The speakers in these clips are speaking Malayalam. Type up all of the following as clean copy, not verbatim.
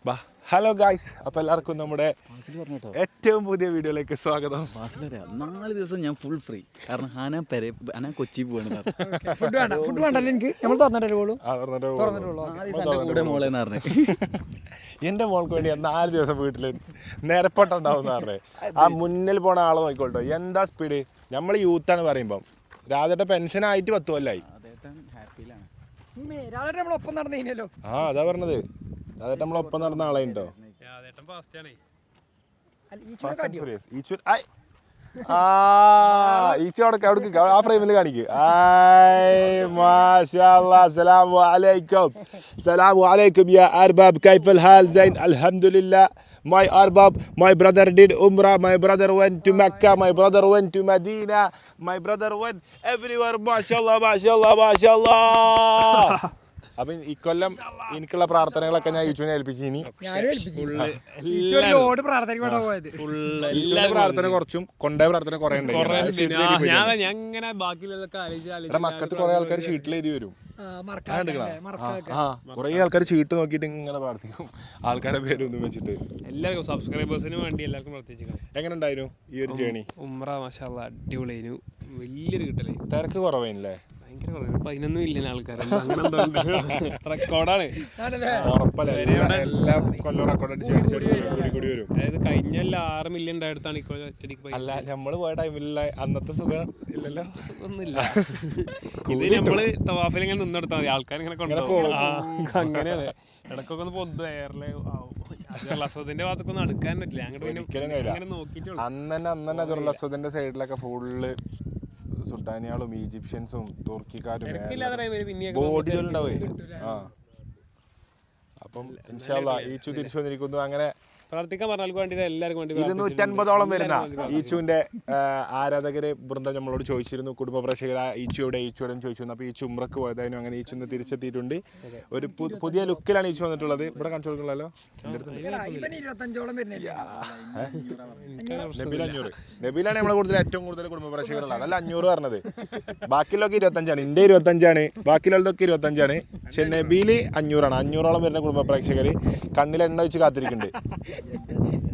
ബാ ഹലോ ഗായ്സ്, അപ്പോൾ എല്ലാവർക്കും നമ്മുടെ ഏറ്റവും പുതിയ വീഡിയോയിലേക്ക് സ്വാഗതം. 4 ദിവസം ഞാൻ ഫുൾ ഫ്രീ, കാരണം ഞാൻ കൊച്ചി പോവാണ്. ഫുഡ് വേണ്ടല്ലോ എനിക്ക്, നമ്മൾ മോളെന്ന് പറഞ്ഞേ എൻ്റെ മോൾക്ക് വേണ്ടി 4 ദിവസം വീട്ടിൽ നിരപ്പട്ടുണ്ടാവും പറഞ്ഞേ. ആ മുന്നിൽ പോണ ആളെ നോക്കിക്കോട്ടോ, എന്താ സ്പീഡ്. നമ്മൾ യൂത്താണ് പറയുമ്പം രാധയുടെ പെൻഷനായിട്ട് 10 കൊല്ലായി. നമ്മളൊപ്പം നടന്നോ. ആ അതാ പറഞ്ഞത്, രാധേട്ടൻ നമ്മളൊപ്പം നടന്ന ആളെയുണ്ടോ. ആ ഫ്രെയിമിൽ കാണിക്ക്. അസ്സലാമു അലൈക്കും യാ അർബാബ്, കൈഫൽ ഹാൽ? സൈൻ അൽഹംദുലില്ലാ. My arbab, my brother did umrah, my brother went to Mecca, my brother went to Medina, my brother went everywhere. മാഷാല്ലാ മാഷാല്ലാ മാഷാല്ലാ. അപ്പൊ ഇക്കൊല്ലം എനിക്കുള്ള പ്രാർത്ഥനകളൊക്കെ ഞാൻ ഈച്ചുവിനെ ഏൽപ്പിച്ചു. ഇനി പ്രാർത്ഥന കുറച്ചും കൊണ്ടേ പ്രാർത്ഥന കുറെ മക്കത്ത് കുറെ ആൾക്കാർ ഷീറ്റിൽ എഴുതി വരും. കുറെ ആൾക്കാർ ഷീട്ട് നോക്കിയിട്ട് ഇങ്ങനെ പ്രാർത്ഥിക്കും, ആൾക്കാരെ പേരൊന്നും വെച്ചിട്ട്. എല്ലാവർക്കും സബ്സ്ക്രൈബേഴ്സിന് വേണ്ടി എല്ലാവർക്കും പ്രത്യേകിച്ച് എങ്ങനെ ഉണ്ടായിരുന്നു ഈ ഒരു ജേണി? ഉംറ മാഷാല്ലാ അടിപൊളിയായിരുന്നു, വലിയൊരു കിട്ടല്. തിരക്ക് കുറവായില്ലേ? 11 മില്യൺ ആൾക്കാർ റെക്കോർഡാണ്. എല്ലാ കൊല്ലം റെക്കോർഡ് അടിച്ച് വരും. അതായത് കഴിഞ്ഞ 6 മില്യൺ അടുത്താണ് അല്ല, നമ്മള് പോയ ടൈമിലുള്ള അന്നത്തെ സുഖം ഇല്ലല്ലോ, ഒന്നുമില്ല. ഇത് നമ്മള് തവാഫിൽ ഇങ്ങനെ നിന്നെടുത്താൽ മതി, ആൾക്കാർ ഇങ്ങനെ കൊണ്ടുപോകും. അങ്ങനെയാണ്. ഇടക്കൊക്കെ ഒന്ന് പൊതു എയറിലെ അസോദിന്റെ ഭാഗത്തൊക്കെ ഒന്നും അടുക്കാൻ പറ്റില്ല. അങ്ങോട്ട് നോക്കിയിട്ട് അന്നെ അസോദിന്റെ സൈഡിലൊക്കെ ഫുള്ള് സുഡാനികളും ഈജിപ്ഷ്യൻസും തുർക്കിക്കാരും ബോഡികളുണ്ടാവേ. ആ അപ്പം ഇൻഷാല്ലാ ഈച്ചു തിരിച്ചു വന്നിരിക്കുന്നു. അങ്ങനെ പ്രാർത്ഥിക്കാൻ പറഞ്ഞാൽ വേണ്ടി എല്ലാവർക്കും വേണ്ടി 250ഓളം വരുന്ന ഈച്ചുവിന്റെ ആരാധകര് വൃന്ദം നമ്മളോട് ചോദിച്ചിരുന്നു, കുടുംബ പ്രേക്ഷകർ ഈച്ചുവിടെ ചോദിച്ചിരുന്നു. അപ്പോൾ ഈച്ചു ഉംറക്ക് പോയതായിരുന്നു. അങ്ങനെ ഈച്ചു ഇന്ന് തിരിച്ചെത്തിയിട്ടുണ്ട്. ഒരു പുതിയ ലുക്കിലാണ് ഈച്ചു വന്നിട്ടുള്ളത്. ഇവിടെ കാണിച്ചു കൊടുക്കണല്ലോ. നബീലാണ് നമ്മളെ കൂടുതൽ ഏറ്റവും കൂടുതൽ കുടുംബ പ്രേക്ഷകരുള്ളത്. അതല്ല 500 പറഞ്ഞത്. ബാക്കിയുള്ളതൊക്കെ 25ആണ്. എൻ്റെ 25ആണ്, ബാക്കിയുള്ളതൊക്കെ 25ആണ്. പക്ഷെ നബീല് 500ആണ്. 500ഓളം വരുന്ന കുടുംബ പ്രേക്ഷകർ കണ്ണിൽ എണ്ണ വെച്ച് കാത്തിരിക്കുന്നുണ്ട്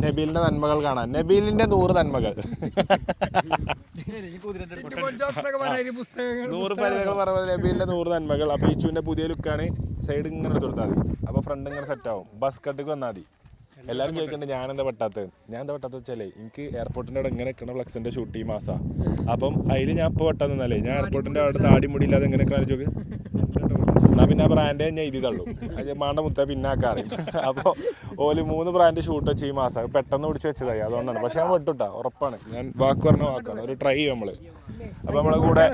നബീലിന്റെ നന്മകൾ കാണാൻ. നബീലിന്റെ 100 നന്മകൾ, 100 പരിതകൾ പറയുന്നത് നബീലിന്റെ 100 നന്മകൾ. അപ്പൊ ഈച്ചുവിന്റെ പുതിയ ലുക്കാണ്. സൈഡ് ഇങ്ങനെ എടുത്ത് കൊടുത്താൽ മതി, അപ്പൊ ഫ്രണ്ട് ഇങ്ങനെ സെറ്റ് ആവും. ബസ് കട്ടിക്ക് വന്നാൽ മതി. എല്ലാവരും ചോദിക്കുന്നുണ്ട് ഞാൻ എന്താ പെട്ടാത്തത്. ഞാൻ എന്താ പെട്ടാത്ത വെച്ചാലേ, എനിക്ക് എയർപോർട്ടിന്റെ അവിടെ ഇങ്ങനെ നിൽക്കുന്ന ഫ്ലക്സിന്റെ ഷൂട്ട് ഈ മാസാ. അപ്പം അതിൽ ഞാൻ ഇപ്പോൾ പെട്ടാ നിന്നാലേ, ഞാൻ എയർപോർട്ടിന്റെ അവിടെ താടി മുടിയില്ലാതെ ഇങ്ങനെ കാണിച്ചോക്ക്. എന്നാൽ പിന്നെ ആ ബ്രാൻഡ് ഞാൻ എഴുതി തള്ളു, അത് മാണ്ട മുത്ത പിന്നാക്കാറ്. അപ്പോൾ ഓല് 3 ബ്രാൻഡ് ഷൂട്ട് വെച്ച് ഈ മാസം പെട്ടെന്ന് പിടിച്ച് വെച്ചതായി, അതുകൊണ്ടാണ്. പക്ഷെ ഞാൻ വെട്ടുട്ടാ, ഉറപ്പാണ്. ഞാൻ വാക്ക് പറഞ്ഞ വാക്കാണ്. ഒരു ട്രൈ ചെയ്യും നമ്മള്. അപ്പോൾ നമ്മളെ കൂടെ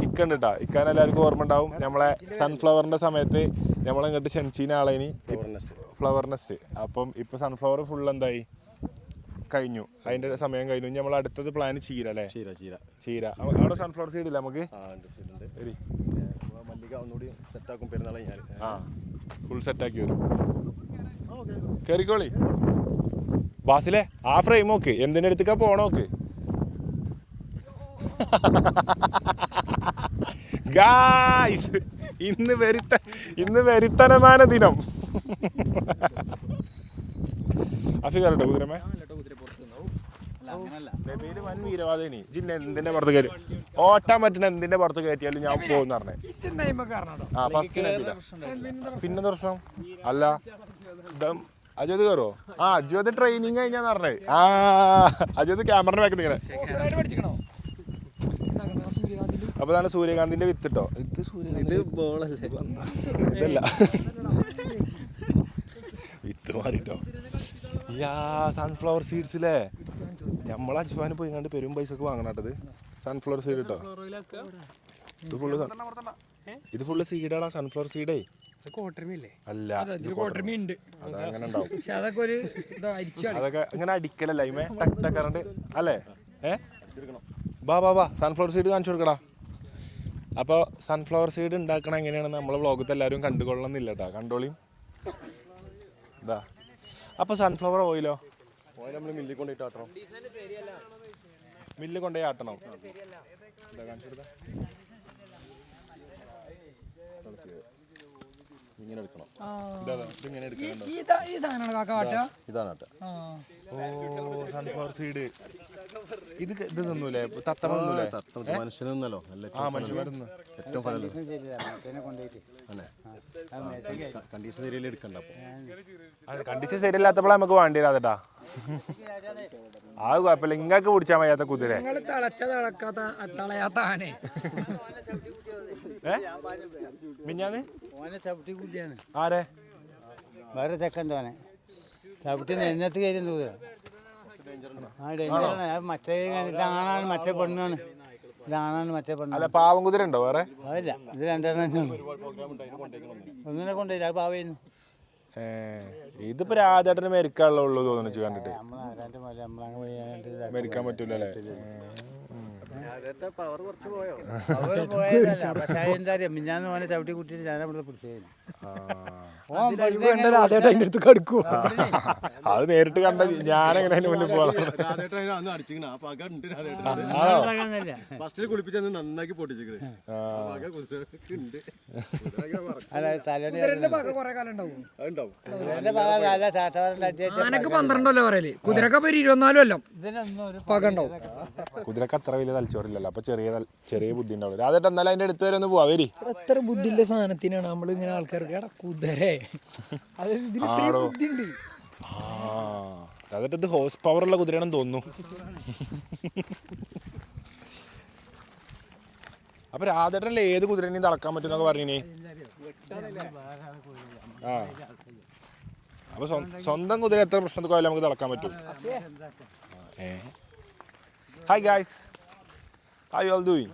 ഇക്കണ്ട് കേട്ടോ. ഇക്കാൻ എല്ലാവർക്കും ഓർമ്മ ഉണ്ടാവും. നമ്മളെ സൺഫ്ലവറിന്റെ സമയത്ത് നമ്മളിങ്ങോട്ട് ക്ഷണിച്ചീന ആളേനി ഫ്ലവർ നെസ്റ്റ്. അപ്പം ഇപ്പൊ സൺഫ്ലവർ ഫുൾ എന്തായി കഴിഞ്ഞു, അതിന്റെ സമയം കഴിഞ്ഞു. നമ്മൾ അടുത്തത് പ്ലാൻ ചീര അല്ലേ? ചീര. അവിടെ സൺഫ്ലവർ സീഡ് ഇല്ല നമുക്ക്? ഫുൾ സെറ്റാക്കി വരും. കേറിക്കോളി ബാസിലെ. ആ ഫ്രെയിം നോക്ക്, എന്തിന്റെ അടുത്തേക്കാ പോണോക്ക്. ഗായ്സ്, ഇന്ന് വെരിത്തനമാന ദിനം. അഫിക്കാരട്ടോ കുതിരമേ? വൻ വീരവാദിനി. ജിന്നെ എന്തിന്റെ പുറത്ത് കയറി ഓട്ടാൻ പറ്റുന്ന എന്തിന്റെ പുറത്ത് കയറ്റിയാലും ഞാൻ പോകുന്ന പറഞ്ഞേ. ആ ഫസ്റ്റ് പിന്നെ പ്രശ്നം അല്ല അജോത് കയറോ? ആ അജോത് ട്രെയിനിങ് കഴിഞ്ഞാന്ന് പറഞ്ഞേ. ആ അജോത് ക്യാമറയുടെ ബാക്കിൽ ഇങ്ങനെ. അപ്പൊ അതാണ് സൂര്യകാന്തിന്റെ വിത്ത് കേട്ടോ. ഇത് സൂര്യകാന്തി ഇതല്ല, വിത്ത് മാറിട്ടോ. യാ സൺഫ്ലവർ സീഡ്സില്ലേ, നമ്മളെ അജ്വാന് പോയി കണ്ട് പെരും പൈസക്ക് വാങ്ങണട്ടത് സൺഫ്ലവർ സീഡ് കേട്ടോ. ഇത് ഫുള്ള് സീഡാടാ, സൺഫ്ലവർ സീഡേ അല്ല. അതങ്ങനെ ഉണ്ടാവും. അതൊക്കെ അങ്ങനെ അടിക്കലല്ല ഇമേ, ടക്ക് ടക്കറണ്ട് അല്ലേ? ബാ സൺഫ്ലവർ സീഡ് കാണിച്ചു കൊടുക്കടാ. അപ്പോൾ സൺഫ്ലവർ സീഡ് ഉണ്ടാക്കണം എങ്ങനെയാണെന്ന് നമ്മളെ വ്ളോഗത്ത് എല്ലാവരും കണ്ടുകൊള്ളണമെന്നില്ല കേട്ടോ. കണ്ടോളിയും ഇതാ. അപ്പോൾ സൺഫ്ലവർ ഓയിലോ? ഓയിൽ നമ്മൾ മില്ലിൽ കൊണ്ടുപോയിട്ട് ആട്ടണം. മില്ല് കൊണ്ടുപോയി ആട്ടണം. ഇങ്ങനെ എടുക്കണം. ഇങ്ങനെ എടുക്കണം. ഈ സാധനമാണ് കാക്ക കാട്ടുക. ഇതാണ് കേട്ടോ. ഓ സൺഫ്ലവർ സീഡ്. ഇത് തിന്നൂലേ? തത്തമ്മ തിന്നൂലേ? മനുഷ്യനൊന്നല്ലോ മനുഷ്യന്മാരുന്നു ഏറ്റവും ഫലം കണ്ടീഷൻ ഏരിയയിൽ എടുക്കണ്ട. അപ്പോൾ കണ്ടീഷൻ ശരിയല്ലാത്തപ്പോഴാണ് നമുക്ക് വേണ്ടി വരാതെട്ടാ. അത് കുഴപ്പമില്ല, ഇങ്ങക്ക് പിടിച്ചാൽ മതിയാത്ത കുതിര. തളയാത്ത ആനേ മിഞ്ഞാന്ന് ചവിട്ടി കുട്ടിയാണ്. ആരെ? വേറെ ചെക്കൻ്റെ ഓനെ ചവിട്ടി നെഞ്ഞത്ത് കയറി കുതിര. ആ ഡേഞ്ചറാണ്. മറ്റേ ഇതാണാണ് മറ്റേ പെണ്ണാണ്. ഇതാണാണ് മറ്റേ പെണ്ണ്. അല്ല പാവം കുതിര ഉണ്ടോ വേറെ? അതല്ല, ഇത് രണ്ടെണ്ണം ഒന്നിനെ കൊണ്ടുപോയില്ല. അത് പാവയുന്നു. ഇതിപ്പോ രാജേട്ടന് മെരിക്കാനുള്ളൂ തോന്നുന്നു കണ്ടിട്ട്. നമ്മളാരാൻ്റെ പോലെ നമ്മളങ്ങ് പോയി മെരിക്കാൻ പറ്റൂലേ? അവർ പോയതല്ല. പക്ഷേ എന്താ അറിയാം, മിഞ്ഞാന്ന് ഓനെ ചവിട്ടി കുട്ടിയിട്ട് ഞാനവിടെ പിടിച്ചത്. അത് നേരിട്ട് കണ്ട ഞാനെങ്ങനെ അതിന് മുന്നിൽ പോവാ. നന്നാക്കി പൊട്ടിച്ചിട്ട് ആനക്ക് 12 കൊല്ലം പറയല്, കുതിരക്ക് 24 കൊല്ലം പക ഉണ്ടാവും. കുതിരക്ക് അത്ര വലിയ തലച്ചോറില്ലല്ലോ, അപ്പൊ ചെറിയ ബുദ്ധി ഉണ്ടാവും. രാജേട്ടൻ എന്നാലും അതിന്റെ അടുത്ത് വരെ ഒന്ന് പോവാ. വരി. എത്ര ബുദ്ധിന്റെ സാധനത്തിനാണ് നമ്മൾ ഇങ്ങനെ ആൾക്കാർക്ക് എടാ കുതിരേ അത് ഇതിന് ഇത്രയും ബുദ്ധിയുണ്ട്. രാജേട്ടൻ ഇത് ഹോഴ്സ് പവർ ഉള്ള കുതിരയാണെന്ന് തോന്നുന്നു. അപ്പൊ രാജേട്ടനല്ലേ ഏത് കുതിരനെയും തളക്കാൻ പറ്റുന്നൊക്കെ പറഞ്ഞേ. ആ അപ്പൊ സ്വന്തം കുതിര എത്ര പ്രശ്നത്തിൽ പോയാലും നമുക്ക് തളക്കാൻ പറ്റും. Hi guys, how you all doing?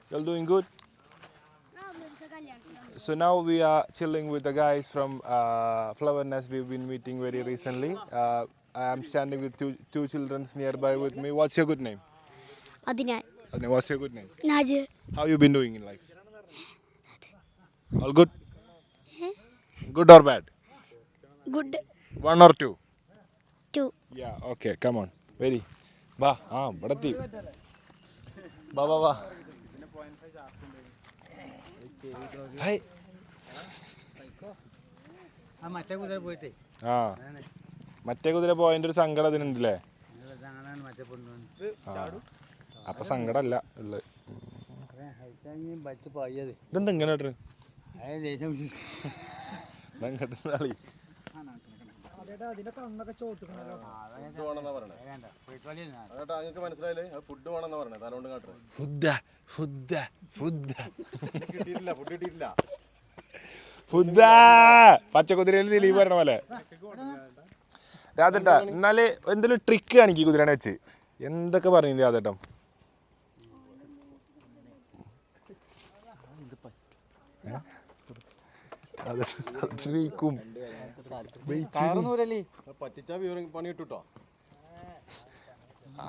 You all doing good? So now we are chilling with the guys from Flower Nest. We've been meeting very recently. I am standing with two children nearby with me. What's your good name? Adnan. Adnan, what's your good name? Najir. How you been doing in life? All good? Good or bad? Good. 1 or 2? 2. Yeah, okay, come on. Very. Ba, ഇവിടെ എത്തി. വാ. ഹായ്. മറ്റേ കുതിര പോയിട്ടേ മറ്റേ കുതിര പോയതിന്റെ ഒരു സങ്കടം അതിനുണ്ടല്ലേ? മറ്റേ പെണ്ണു അപ്പൊ സങ്കടമല്ല ഉള്ളത്. ബച്ച് പോയത് ഇതെന്താ ഇങ്ങനെ ഇട്ട് കളി? മനസ്സിലായില്ലേ? ഫുഡ് വേണമെന്നാ പറഞ്ഞത്. തലോണ്ട് കാട്ടുന്നത് പച്ചക്കുതിരയിൽ ദിലീപ് പറഞ്ഞ പോലെ. രാധേട്ടാ എന്നാല് എന്തെങ്കിലും ട്രിക്ക് കാണിക്കും കുതിരനെ വെച്ച്. എന്തൊക്കെ പറഞ്ഞു രാധേട്ടൻ? പറ്റിച്ചാ പണി കിട്ടോ.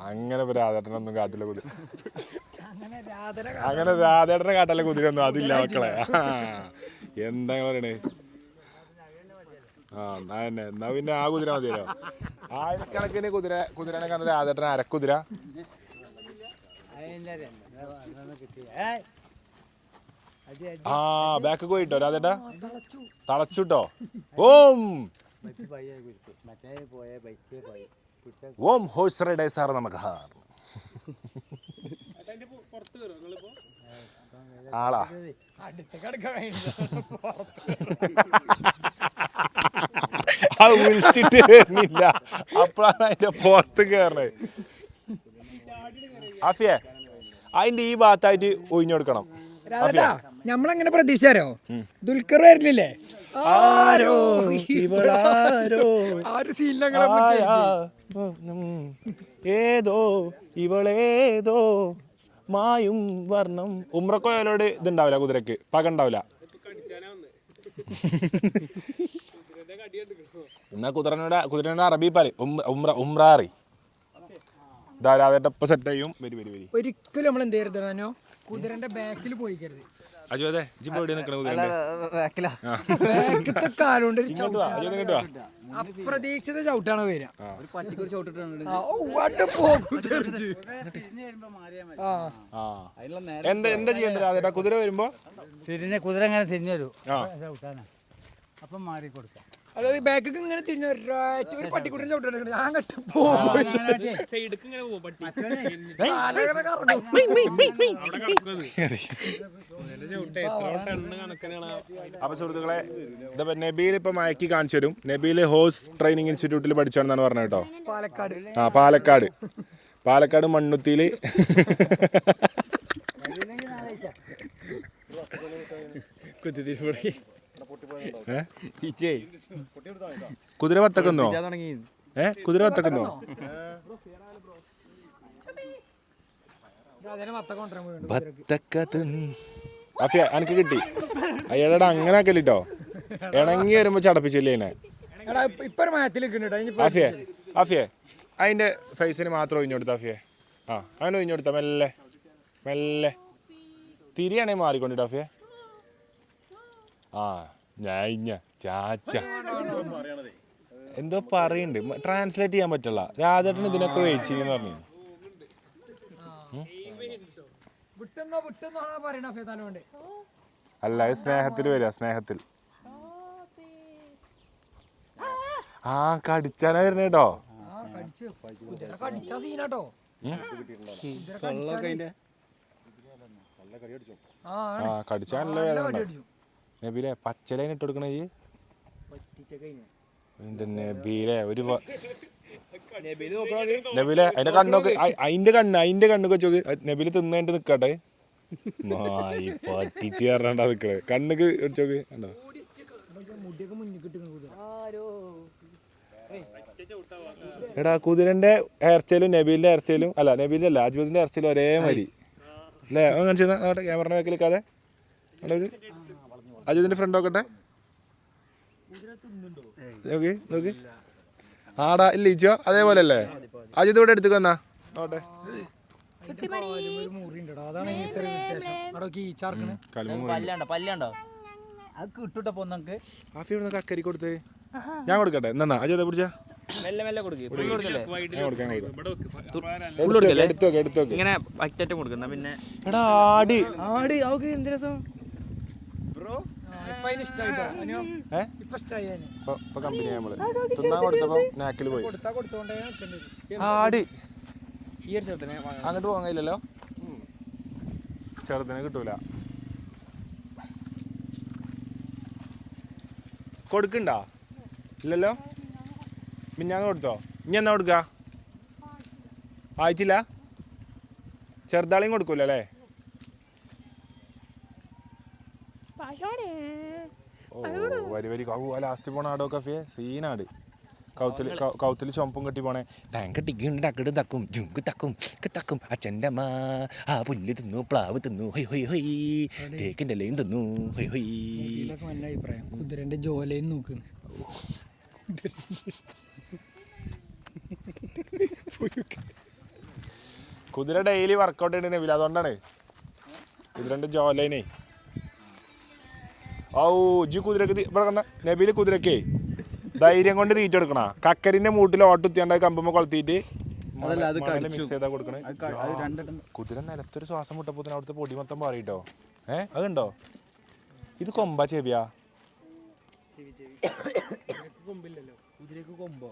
അങ്ങനെ രാധേട്ടനൊന്നും കാട്ടില്ല കുതിര. അങ്ങനെ രാധേട്ടനെ കാട്ടല്ല കുതിരയൊന്നും അതില്ല മക്കളെ. എന്താ പറയണേ? എന്നാ പിന്നെ ആ കുതിര മതിയല്ലോ. ആയിരക്കണക്കിന് കുതിരനെ കണ്ട രാധേട്ടൻ അരക്കുതിര. ബാക്ക് പോയിട്ടോ രാധേട്ടാ? തളച്ചുട്ടോ. ഓം ഹോഴ്സ് റൈഡേഴ്സാർ നമുക്ക് ആളാ അത് വിളിച്ചിട്ട് വരുന്നില്ല. അപ്പോഴാണ് അതിന്റെ പുറത്ത് കയറണത്. ആഫിയെ അതിന്റെ ഈ ഭാഗത്തായിട്ട് ഒഴിഞ്ഞു കൊടുക്കണം. നമ്മളെങ്ങനെ പ്രതീക്ഷാരോ? ദുൽഖർ വരില്ലേ? ആരോ ഏതോ ഇവളേതോ മായും വർണ്ണം. ഉമ്രക്കോയലോട് ഇതുണ്ടാവില്ല, കുതിരക്ക് പക ഉണ്ടാവില്ല. എന്നാ കുതിരനോട് അറബി പറ ഉമ്രാറി. ധാരാളം സെറ്റ് ചെയ്യും. ഒരിക്കലും നമ്മൾ എന്ത് ചെയ്യരുതോ, കുതിരന്റെ ബാക്കിൽ പോയിക്കരുത്. അജു അതെ ജിപ്പോ എവിടെ നിൽക്കണ കുതിരന്റെ ബാക്കിലത്തെ കാലുകൊണ്ട് ഇങ്ങോട്ട് വാ. അപ്രതീക്ഷിത ചവിട്ടാണ് വരിക. ഒരു പട്ടിക്ക് ഒരു ചോട്ടിട്ടുണ്ട് അതിനുള്ള നേരം എന്താ ചെയ്യേണ്ടത് അതേട്ടാ കുതിര വരുമ്പോ കുതിര ഇങ്ങനെ തിരിഞ്ഞു വരും ചവിട്ടാനാ അപ്പം മാറി കൊടുക്കാം. അതായത് ബാക്കിക്ക് ഇങ്ങനെ തിരിഞ്ഞ ഒരു പട്ടിക്കുട്ടിനെ ചവിട്ടാണ് ഞാൻ കെട്ടി പോകും. സൈഡിക്ക് ഇങ്ങനെ പോകും പട്ടി അപ്പൊ സുഹൃത്തുക്കളെ ഇതപ്പോ നബീൽ ഇപ്പൊ മയക്കി കാണിച്ചു തരും. നബീൽ ഹോഴ്സ് ട്രെയിനിങ് ഇൻസ്റ്റിറ്റ്യൂട്ടിൽ പഠിച്ചാണെന്നാണ് പറഞ്ഞത് കേട്ടോ. പാലക്കാട് പാലക്കാട് മണ്ണുത്തിയില് കുതിര വത്തക്കുന്നോ? കുതിര വത്തക്കുന്നോ? അഫിയ എനിക്ക് കിട്ടി. അയ്യടാ അങ്ങനെ ആക്കല്ലോ ഇണങ്ങി വരുമ്പോ ചടപ്പിച്ചില്ലേ എന്നെ. അഫിയെ അതിന്റെ ഫേസിന് മാത്രം ഒഴിഞ്ഞെടുത്ത അഫിയെ. അങ്ങനെ ഒഴിഞ്ഞെടുത്ത മെല്ലെ മെല്ലെ തിരിയാണെ മാറിക്കൊണ്ടിട്ട് അഫിയെ. ഞാൻ ചാച്ച എന്തോ പറയുന്നുണ്ട്, ട്രാൻസ്ലേറ്റ് ചെയ്യാൻ പറ്റില്ല. രാധേട്ടൻ ഇതിനൊക്കെ വെയിച്ചിന്ന് പറഞ്ഞു. അല്ല സ്നേഹത്തിൽ വരിക, സ്നേഹത്തിൽ. കടിച്ചാനാ വരുന്നേ കേട്ടോ. കടിച്ചാനല്ല വേദന. നബീലെ പച്ചലൈൻ ഇട്ട് കൊടുക്കണേ നബീലെ ഒരു നബീലെ അതിന്റെ കണ്ണൊക്കെ അതിന്റെ കണ്ണൊക്കെ വെച്ചോക്ക്. നബീല് തിന്നേണ്ടി നിക്കട്ടെ. പറ്റിച്ച് കയറണ്ടാ നിക്കണേ. കണ്ണുക്ക് വെച്ചോക്ക് കണ്ടോ. എടാ കുതിരന്റെ ഹെയർ സ്റ്റൈലും നബീലിന്റെ ഹെയർ സ്റ്റൈലും അല്ല നബീലിന്റെ അല്ല അജ്മലിന്റെ ഹെയർ സ്റ്റൈലും ഒരേ മാതിരി അല്ലേ? കാണിച്ചു ക്യാമറ വെക്കലിക്കാതെ അജുദിന്റെ ഫ്രണ്ട് നോക്കട്ടെ. നോക്കി നോക്കി ആടാ ഇല്ല ഈച്ചോ അതേപോലെ അല്ലേ? അജിത് ഇവിടെ എടുത്തു വന്നാ നോട്ടെ. കക്കരി കൊടുത്തേ ഞാൻ കൊടുക്കട്ടെ. എന്നാ അജിത് പിടിച്ചാ ഇങ്ങനെ പറ്ററ്റം കൊടുക്കുന്ന പിന്നെ എടാ ആടി എന്ത് രസം കമ്പനി നമ്മള് തിന്നാൻ കൊടുത്തപ്പോ നാക്കില് പോയി. ആടി അങ്ങോട്ട് പോകാൻ കഴിയില്ലല്ലോ. ചെറുതിനെ കിട്ടൂല. കൊടുക്കണ്ട ഇല്ലല്ലോ. മിഞ്ഞാന്ന് കൊടുത്തോ? ഇനി എന്നാ കൊടുക്ക? ആയിട്ടില്ല. ചെറുതാളിയും കൊടുക്കൂല അല്ലേ? വരി വരി ലാസ്റ്റ് പോണ ആടോ കഫിയെ സീനാട്. കൗത്തില് ചുമപ്പും കെട്ടി പോണേ. ടാങ്ക് ടിക്കും ടക്കട് തക്കും ജുങ്ക് തക്കും തക്കും അച്ഛൻ്റെ അമ്മ ആ പുല്ല് തിന്നു പ്ലാവ് തിന്നു ഹൊയ് ഹൊയ് ഹൊയ് തേക്കിൻ്റെ ലയും തിന്നു ഹൊയ് ഹൊയ്. നല്ല അഭിപ്രായം. കുതിരന്റെ ജോലയും നോക്കുന്നു. കുതിര ഡെയിലി വർക്കൗട്ട് ചെയ്യണ അതുകൊണ്ടാണ് കുതിരന്റെ ജോലൈനെ. ജി കുതിരക്ക് ഇവിടെ നബീല് കുതിരക്കേ ധൈര്യം കൊണ്ട് തീറ്റ കൊടുക്കണ. കക്കരിന്റെ മൂട്ടിൽ ഓട്ടുത്തിയാണ്ട് കമ്പുമ്പോ കൊളത്തിയിട്ട് മിക്സ് ചെയ്താ കൊടുക്കണേ. കുതിര നിലത്തൊരു ശ്വാസം മുട്ടപ്പോ അവിടുത്തെ പൊടി മൊത്തം മാറിയിട്ടോ. അതുണ്ടോ? ഇത് കൊമ്പാ ചെവിയാ? കുതിരക്ക് കൊമ്പോ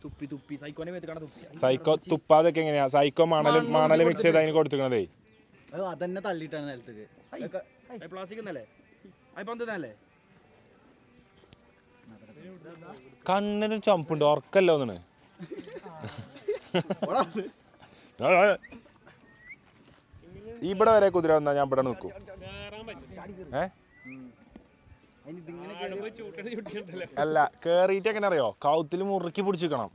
തുപ്പി തുപ്പി സൈക്കോനെ സൈക്കോ തുപ്പാതൊക്കെ എങ്ങനെയാ? സൈക്കോ മണല് മിക്സ് ചെയ്ത് അതിന് കൊടുത്തിക്കണതേ. അതന്നെ തള്ളിയിട്ടാണ് നിലത്തേക്ക്. പ്ലാസ്റ്റിക് കണ്ണിന് ചുമപ്പുണ്ട് ഉറക്കല്ലോ ഒന്നാണ്. ഇവിടെ വരെ കുതിര വന്നാ ഞാൻ ഇവിടെ നിൽക്കും. അല്ല കേറിയിട്ട് എങ്ങനെ അറിയോ? കൗത്തില് മുറുക്കി പിടിച്ചിക്കണം.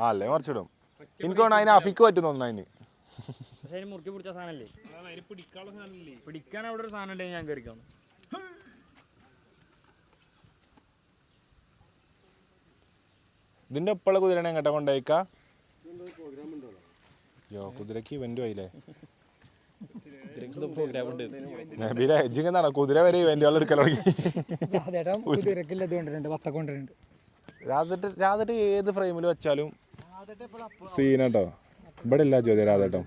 അല്ലേ മറിച്ചിടും. എനിക്ക് തോന്നുന്നു അതിന് അഫിക്ക് പറ്റും തോന്നുന്നു. അതിന് മുറുക്കി പിടിച്ച സാധനല്ലേ പിടിക്കാൻ അവിടെ ഒരു സാധനം ഉണ്ടെങ്കിൽ ഞാൻ കയറിക്കാം. ഇതിന്റെ ഒപ്പുള്ള കുതിരനെ എങ്ങോട്ടാ കൊണ്ടുപോയിക്കാ? കുതിരക്ക് ഇവന്റും ആയില്ലേ? പ്രോഗ്രാം ഉണ്ട്. നബീല എജ്ജിങ്ങനെ കുതിര വരെ ഇവന്റുകൾ എടുക്കാൻ തുടങ്ങി. രാധേട്ടൻ കുതിരക്കില്ല ഇത് കൊണ്ടുവരുന്നുണ്ട്, വത്ത കൊണ്ടുവരുന്നുണ്ട്. രാധേട്ട് ഏത് ഫ്രെയിമിൽ വെച്ചാലും സീനാട്ടോ. ഇവിടെ ഇല്ല ചോദ്യം രാധേട്ടം,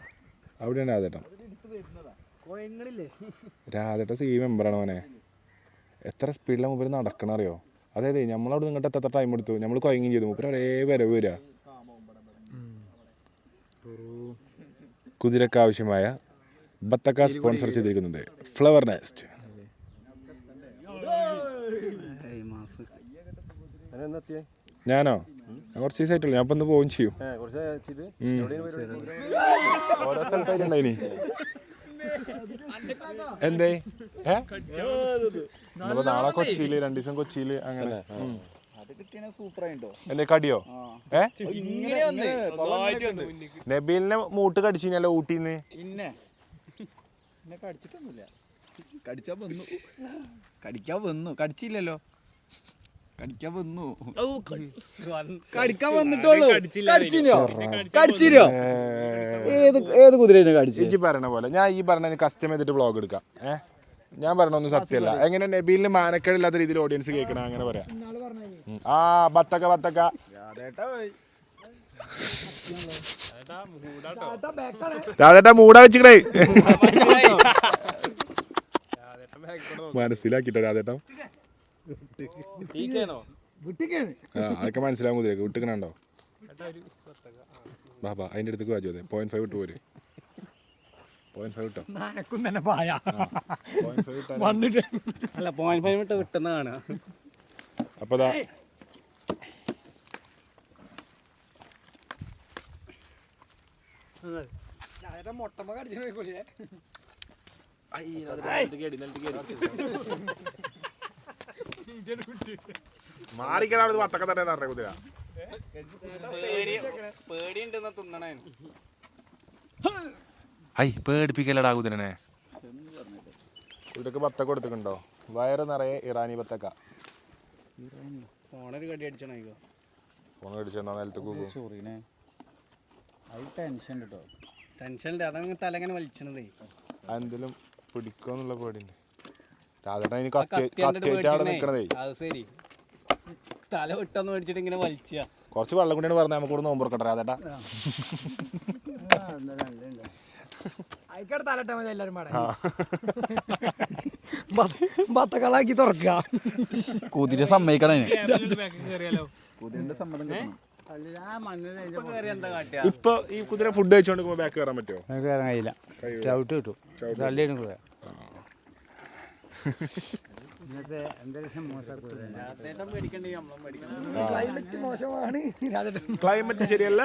അവിടെയാണ് രാധേട്ടം. രാധേട്ട സി മെമ്പറാണ് മോനെ. എത്ര സ്പീഡിലാണ് മൂപ്പര് നടക്കണം അറിയോ? അതായത് നമ്മളവിടെ നിങ്ങട്ട് എത്ര ടൈം എടുത്തു, നമ്മൾ കൊയങ്ങും ചെയ്തു. മൂപ്പര് ഒരേ വരവ് വരിക. കുതിരക്ക് ആവശ്യമായ ബത്തക്ക സ്പോൺസർ ചെയ്തിരിക്കുന്നുണ്ട് ഫ്ലവർ നെസ്റ്റ്. ഞാനോ കുറച്ച് ദിവസമായിട്ടുള്ളൂ, ഞാൻ ഇപ്പൊ ഒന്ന് പോവുകയും ചെയ്യും. ഓരോ സ്ഥലത്തായിട്ടുണ്ടായിനി. എന്തേ നാളെ കൊച്ചിയില്, 2 ദിവസം കൊച്ചിയില്, അങ്ങനെ. എന്തേ കടിയോ? നബീലിനെ മൂട്ട് കടിച്ചിനല്ലോ ഊട്ടിന്ന്. കടിച്ചിട്ടൊന്നുമില്ല. കടിക്കാൻ വന്നു കടിച്ചില്ലല്ലോ. കടിക്കാൻ വന്നിട്ടുള്ളൂ. കടിച്ചില്ലോ. ഏത് കുതിരേനെ കടിച്ചു? ഇജ്ജ് പറയണ പോലെ ഞാൻ ഈ പറഞ്ഞ കസ്റ്റം ചെയ്തിട്ട് വ്ളോഗ് എടുക്കാം. ഞാൻ പറയണൊന്നും സത്യമല്ല. എങ്ങനെ നബീലിന് മാനക്കേടില്ലാത്ത രീതിയിൽ ഓഡിയൻസ് കേൾക്കണം, അങ്ങനെ പറയാം. ആ ബത്തക്ക രാധേട്ടാ മൂടാ വെച്ചിക്കണേ. മനസ്സിലാക്കിട്ടോ രാധേട്ടം. അതൊക്കെ മനസ്സിലാവും കുതിരക്ക്. വിട്ടിക്കണോ ബാബാ അതിന്റെ അടുത്തേക്ക് വായിച്ചോ. 0.5 ഇട്ട് പോര്. 0.5 ഇട്ടോ. അല്ല 0.5 ഇട്ട് വിട്ടുന്നതാണ്. അപ്പൊ മൊട്ടമ്മ കടിച്ചു പോയിക്കോളിയേ. മാറിക്കണ വത്തക്ക തന്നെ പറഞ്ഞ കുതിര. പേടിയുണ്ടെന്ന് തിന്നണേ. പേടിപ്പിക്കലടാ കുതിരനെ. കുതിരക്ക് ബത്തക്ക കൊടുത്തിട്ടുണ്ടോ? വയറ് നിറയെ ഇറാനി ബത്തക്ക. ഫോണൊരു കടി അടിച്ചണോ? ഫോൺ കടിച്ചോ നിലത്ത് കൂക്കും. ടെൻഷൻ കേട്ടോ. ടെൻഷനുണ്ട്. അതങ്ങനെ തലങ്ങനെ വലിച്ചണതേ. എന്തെങ്കിലും പിടിക്കോന്നുള്ള പേടിണ്ട്. രാധേട്ടൻ ഇനി കത്തിയായിട്ടാണ് നിക്കണതേ. അത് ശരി. തല വിട്ടൊന്ന് മേടിച്ചിട്ട് ഇങ്ങനെ വലിച്ച. കുറച്ച് വെള്ളം കൂടിയാണ് പറഞ്ഞാൽ നമുക്ക് കൂടെ നോമ്പുറക്കട്ടെ രാധേട്ടാ. അയക്കാട് തലട്ടാ മതി എല്ലാരും ബത്തക്കളാക്കി തുറക്കുക. കുതിര സമ്മതിക്കണേ. കുതിരന്റെ സമ്മതം കിട്ടണം. ഇപ്പൊ ഈ കുതിര ഫുഡ് കഴിച്ചോണ്ട് ബാക്ക് കയറാൻ പറ്റുമോ? കയറാൻ കഴിയില്ല. ചവിട്ട് കിട്ടും. തള്ളിയാണ് കുതിര. ക്ലൈമറ്റ് മോശമാണ്. ക്ലൈമറ്റ് ശരിയല്ല.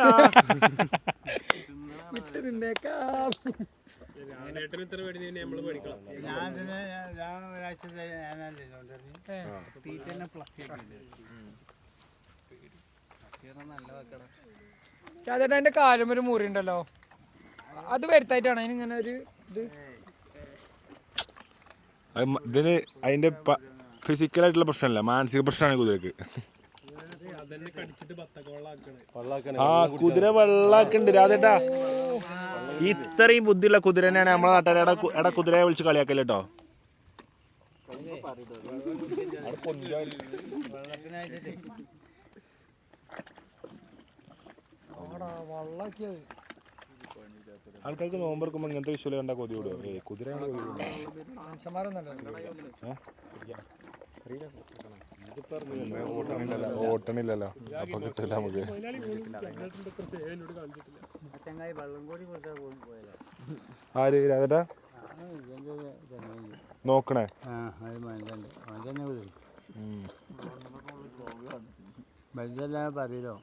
രാജേട്ടാ എന്റെ കാലും ഒരു മുറി ഉണ്ടല്ലോ, അത് വരുത്തായിട്ടാണ് അതിനിങ്ങനെ ഒരു ഇത്. ഇതിന് അതിന്റെ ഫിസിക്കലായിട്ടുള്ള പ്രശ്നമല്ല, മാനസിക പ്രശ്നമാണ് കുതിരക്ക്. ആ കുതിര വെള്ളാക്കുണ്ട് രാധേട്ടാ. ഇത്രയും ബുദ്ധിയുള്ള കുതിര തന്നെയാണ് നമ്മളെ നാട്ടിൽ എടാ കുതിരയെ വിളിച്ച് കളിയാക്കല്ലേ കേട്ടോ. ആൾക്കാർക്ക് നോമ്പെടുക്കുമ്പോ ഇങ്ങനത്തെ വിഷ്വൽ കണ്ടാ കൊതി വിടുവോ? കുതിര ഓട്ടണില്ലല്ലോ, അപ്പൊ കിട്ടില്ല നമുക്ക്. ആര് രാധേട്ടാ നോക്കണേ? പറയലോ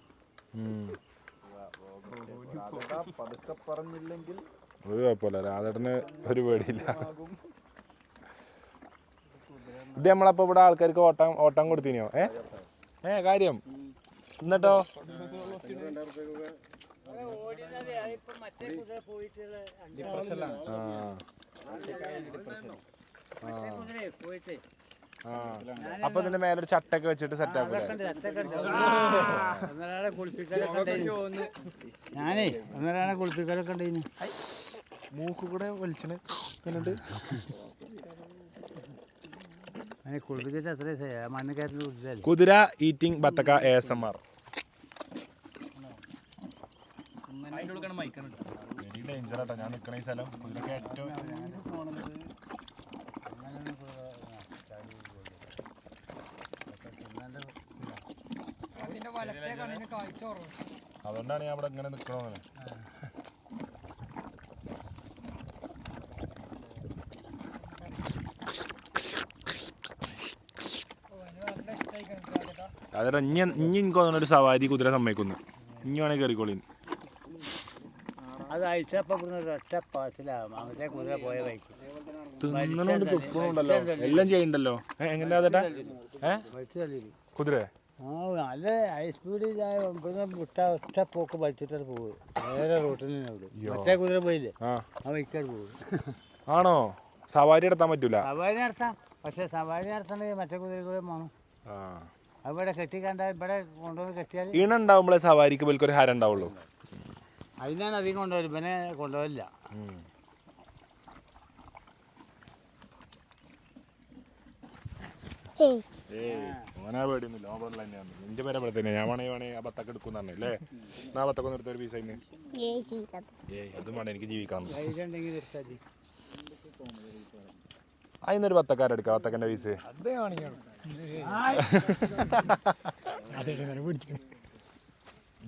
ഒരു കുഴപ്പമില്ല, രാധേട്ടന് ഒരു പേടിയില്ല. ഇത് നമ്മളപ്പോ ഇവിടെ ആൾക്കാർക്ക് ഓട്ടം കൊടുത്തിനോ? കാര്യം എന്നിട്ടോ അപ്പൊ ഇതിന്റെ മേലൊരു ചട്ടൊക്കെ വെച്ചിട്ട് സെറ്റ് ആക്കൂലേ? ഞാനേ ഒന്നരാളെ കുളിപ്പിക്കലൊക്കെ ഉണ്ടായിരുന്നു. മൂക്ക് കൂടെ വലിച്ചണ് എന്നിട്ട് കുളിപ്പിച്ചിട്ട് എത്ര മണ്ണുകാരൻ്റെ കുടിച്ചല്ലേ കുതിര ഈറ്റിംഗ് ബത്തക്ക ASMR. വെരി ഡേഞ്ചർ ആട്ടോ ഞാൻ നിൽക്കണ ഈ സ്ഥലം. കുതിരക്ക് ഏറ്റവും അതുകൊണ്ടാണ് ഞാൻ അവിടെ ഇങ്ങനെ നിൽക്കണമെന്ന്. അതെ ഇനി എനിക്ക് തോന്നുന്നു ഒരു സവാരി കുതിര സമ്മതിക്കുന്നു. ഇനി വേണമെങ്കിൽ കയറിക്കോളി. അത് അഴിച്ചപ്പോൾ ഒറ്റ പാച്ചിലാവും അവരുടെ കുതിര പോയ വഴിക്ക് തിന്നണോണ്ട് തുപ്പണുണ്ടല്ലോ എല്ലാം ചെയ്യണ്ടല്ലോ. എങ്ങനെ അതേട്ടാ കുതിര നല്ല ഹൈ സ്പീഡിൽ വിട്ട ഒറ്റ പോക്ക് വലിച്ചിട്ടാണ് പോകും. വേറെ റൂട്ടിൽ തന്നെ മറ്റേ കുതിര പോയില്ലേ ആ വഴിക്കാട് പോകും. ആണോ? സവാരി നടത്താൻ പറ്റൂല? സവാരി നടത്താം, പക്ഷെ സവാരി നടത്തണമെങ്കിൽ മറ്റേ കുതിര കൂടെ വേണം. അവിടെ കെട്ടി കണ്ടാൽ ഇവിടെ കൊണ്ടുവന്ന് കെട്ടിയാൽ ഈണ ഉണ്ടാവുമ്പോഴേ സവാരിക്ക് ബൽക്ക് ഒരു ഹരം ഉണ്ടാവുള്ളൂ. അതിനാണ് അധികം കൊണ്ടുവരും, ഇവനെ കൊണ്ടുപോകില്ല. അങ്ങനെ പേടിയൊന്നുമില്ല. ഓപ്പണിൽ തന്നെയാണ് നിന്റെ പേരെ ഇവിടെ തന്നെ. ഞാൻ വേണേ ആ ബത്തൊക്കെ എടുക്കും തന്നെ അല്ലേ? ആ ബത്തൊക്കെ നിർത്തി ഒരു പീസ് അതിന് അതും വേണം എനിക്ക് ജീവിക്കണം. അതിന്നൊരു ബത്തക്കാരെടുക്കാം. ബത്തക്കൻ്റെ പീസ്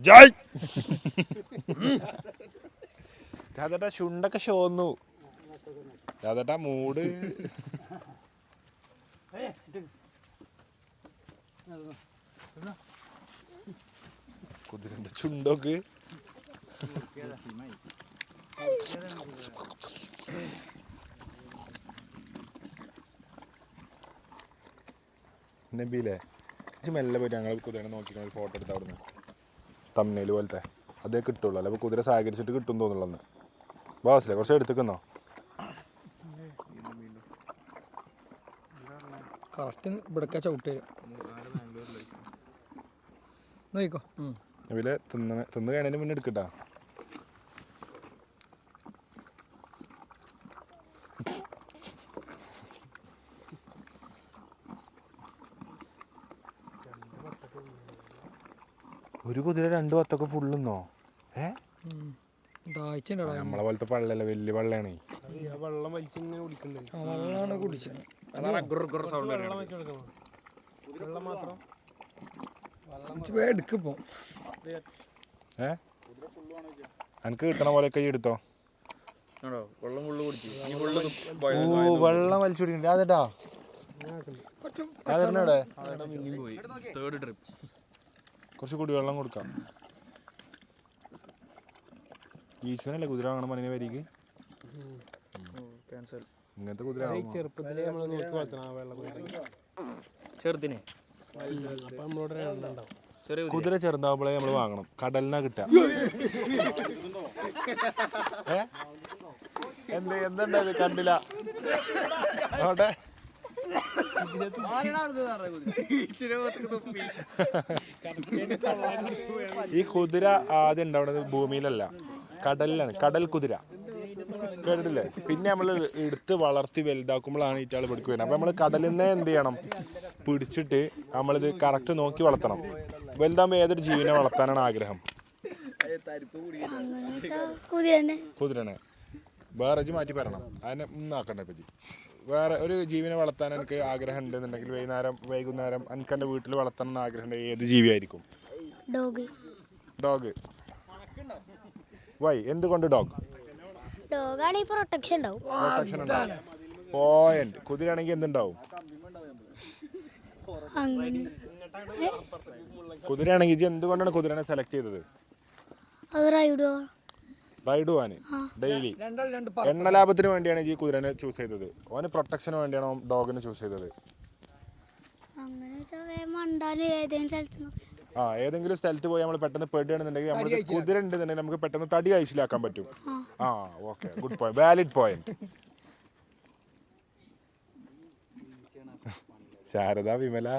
ജയ് രാധേട്ടാ ചുണ്ടൊക്കെ ഷോന്നു. രാധേട്ടാ മൂട് കുതിരന്റെ ചുണ്ടൊക്കെ നബീലേ മെല്ലെ പോയിട്ട് ഞങ്ങൾ കുതിരനെ നോക്കിക്കാൻ ഒരു ഫോട്ടോ എടുത്ത് അവിടുന്ന് തമ്മനയിൽ പോലത്തെ അതേ കിട്ടുള്ളൂ. അല്ല അപ്പോൾ കുതിര സഹകരിച്ചിട്ട് കിട്ടും തോന്നുള്ളൂ. ബാസിലെ കുറച്ച് എടുത്തേക്കുന്നോ? കറക്റ്റ് ഇവിടേക്കാ ചവിട്ട് വരും. നോക്കിക്കോ നബീലെ തിന്ന് കഴിഞ്ഞതിന് മുന്നേ എടുക്കട്ടാ. ഒരു കുതിര 2 ബത്തൊക്കെ ഫുള്ളുന്നോ? നമ്മളെ പോലത്തെ പള്ളല്ല, വലിയ പള്ളയാണ്. വെള്ളം വലിച്ചിങ്ങനെ കുടിക്കണ്ടേ? വെള്ളമാണ് കുടിച്ചത്. വെള്ളം മാത്രം എടുക്കിപ്പോ എനിക്ക് കിട്ടണ പോലെയൊക്കെ എടുത്തോ. വെള്ളം വലിച്ചു കുടിക്കണ്ട അതേട്ടാ. അതെവിടെ കുറച്ച് കൂടി വെള്ളം കൊടുക്കാം. ഈശ്വരനല്ലേ കുതിര വാങ്ങണം മണിനെ വരിക്ക്. ഇങ്ങനത്തെ കുതിര ചെറുപ്പത്തിലേ നമ്മൾ നോക്കി വളർത്തണം ആ വെള്ളം ചെറുതിനെ. കുതിര ചെറുതാവുമ്പോഴേ നമ്മൾ വാങ്ങണം. കടലിനാ കിട്ടുക. എന്തുണ്ടായത് കണ്ടില്ല അവിടെ. ഈ കുതിര ആദ്യം ഉണ്ടാവുന്നത് ഭൂമിയിലല്ല, കടലിലാണ്. കടൽ കുതിര കേട്ടിട്ടില്ലേ? പിന്നെ നമ്മൾ എടുത്ത് വളർത്തി വലുതാക്കുമ്പോഴാണ് ഈറ്റാൾ പിടിക്ക് വരുന്നത്. അപ്പോൾ നമ്മൾ കടലിൽ നിന്നേ എന്ത് ചെയ്യണം? പിടിച്ചിട്ട് നമ്മളിത് കറക്റ്റ് നോക്കി വളർത്തണം. വലുതാകുമ്പോൾ ഏതൊരു ജീവനെ വളർത്താനാണ് ആഗ്രഹം? കുതിരനെ. വേറെ മാറ്റി പറയണം. അതിനെ ഒന്നാക്കണ്ടേ പറ്റി. വേറെ ഒരു ജീവനെ വളർത്താൻ എനിക്ക് ആഗ്രഹം ഉണ്ടെന്നുണ്ടെങ്കിൽ വൈകുന്നേരം എനിക്ക് എൻ്റെ വീട്ടിൽ വളർത്തണം എന്ന് ആഗ്രഹം ഏത് ജീവിയായിരിക്കും? ഡോഗ്. വൈ എന്തുകൊണ്ട് ഡോഗ്? പ്രൊട്ടക്ഷൻ ഉണ്ടാവും. പോയിന്റ്. കുതിരയാണെങ്കിൽ എന്തുണ്ടാവും? കുതിരയാണെങ്കിൽ എന്തുകൊണ്ടാണ് കുതിരനെ സെലക്ട് ചെയ്തത്? റൈഡ് പോവാന് ഡെയിലി എണ്ണ ലാഭത്തിന് വേണ്ടിയാണ് ഈ കുതിരനെ ചൂസ് ചെയ്തത്. ഓന് പ്രൊട്ടക്ഷന് വേണ്ടിയാണോ ഡോഗിനെ ചൂസ് ചെയ്തത്? ഏതെങ്കിലും സ്ഥലത്ത് പോയി നമ്മൾ പെട്ടെന്ന് പെടുകയാണെന്നുണ്ടെങ്കിൽ നമ്മൾ കുതിര ഉണ്ടെന്നുണ്ടെങ്കിൽ നമുക്ക് പെട്ടെന്ന് തടി കഴിച്ചിലാക്കാൻ പറ്റും. Okay, good point, valid point. Sharada, Vimala,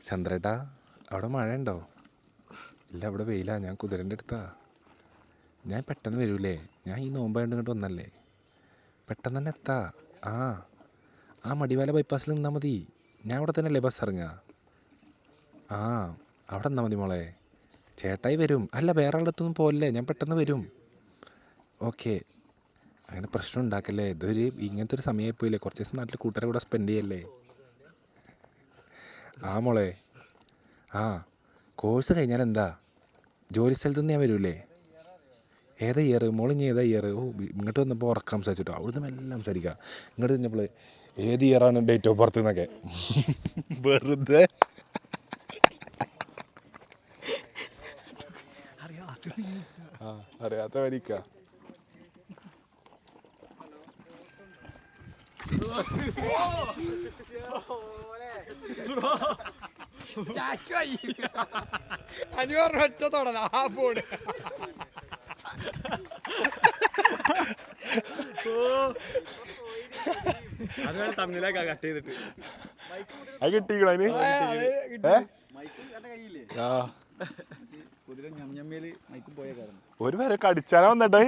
ചന്ദ്രേട്ടാ അവിടെ മഴ ഉണ്ടോ? ഇല്ല, അവിടെ വെയിലാ. ഞാൻ കുതിരൻ്റെ അടുത്താ. ഞാൻ പെട്ടെന്ന് വരൂലേ, ഞാൻ ഈ നോമ്പായിട്ട് ഇങ്ങോട്ട് വന്നല്ലേ, പെട്ടെന്ന് തന്നെ എത്താ. ആ മടിവാല ബൈപ്പാസിൽ നിന്നാൽ മതി, ഞാൻ അവിടെ തന്നെ അല്ലേ ബസ് ഇറങ്ങുക. അവിടെ നിന്നാൽ മതി മോളെ, ചേട്ടായി വരും. അല്ല വേറെ ആളുടെത്തൊന്നും പോലല്ലേ, ഞാൻ പെട്ടെന്ന് വരും. ഓക്കെ, അങ്ങനെ പ്രശ്നം ഉണ്ടാക്കല്ലേ, ഇങ്ങനത്തെ ഒരു സമയമായി പോയില്ലേ, കുറച്ച് ദിവസം നാട്ടിൽ കൂട്ടുകാരെ കൂടെ സ്പെൻഡ് ചെയ്യല്ലേ. മോളെ കോഴ്സ് കഴിഞ്ഞാൽ എന്താ, ജോലി സ്ഥലത്ത് നിന്ന് ഞാൻ വരൂലേ. ഏതാ ഇയർ മോളിഞ്ഞ്, ഏതാ ഇയർ? ഇങ്ങോട്ട് വന്നപ്പോൾ ഉറക്കം സംസാരിച്ചിട്ടോ, അവിടുന്ന് എല്ലാം സംസാരിക്കുക. ഇങ്ങോട്ട് കഴിഞ്ഞപ്പോൾ ഏത് ഇയറാണ് ഡേറ്റ് ഓഫ് ബർത്ത് എന്നൊക്കെ വെറുതെ അറിയാത്ത വരിക്ക. സ്റ്റാച്ചു ആയി അനുവർ ഒറ്റ തൊടല ആ പോട്. അത് കിട്ടിക്കണതിന് ഒരു വരെ കടിച്ചാനാ വന്നിട്ടേ.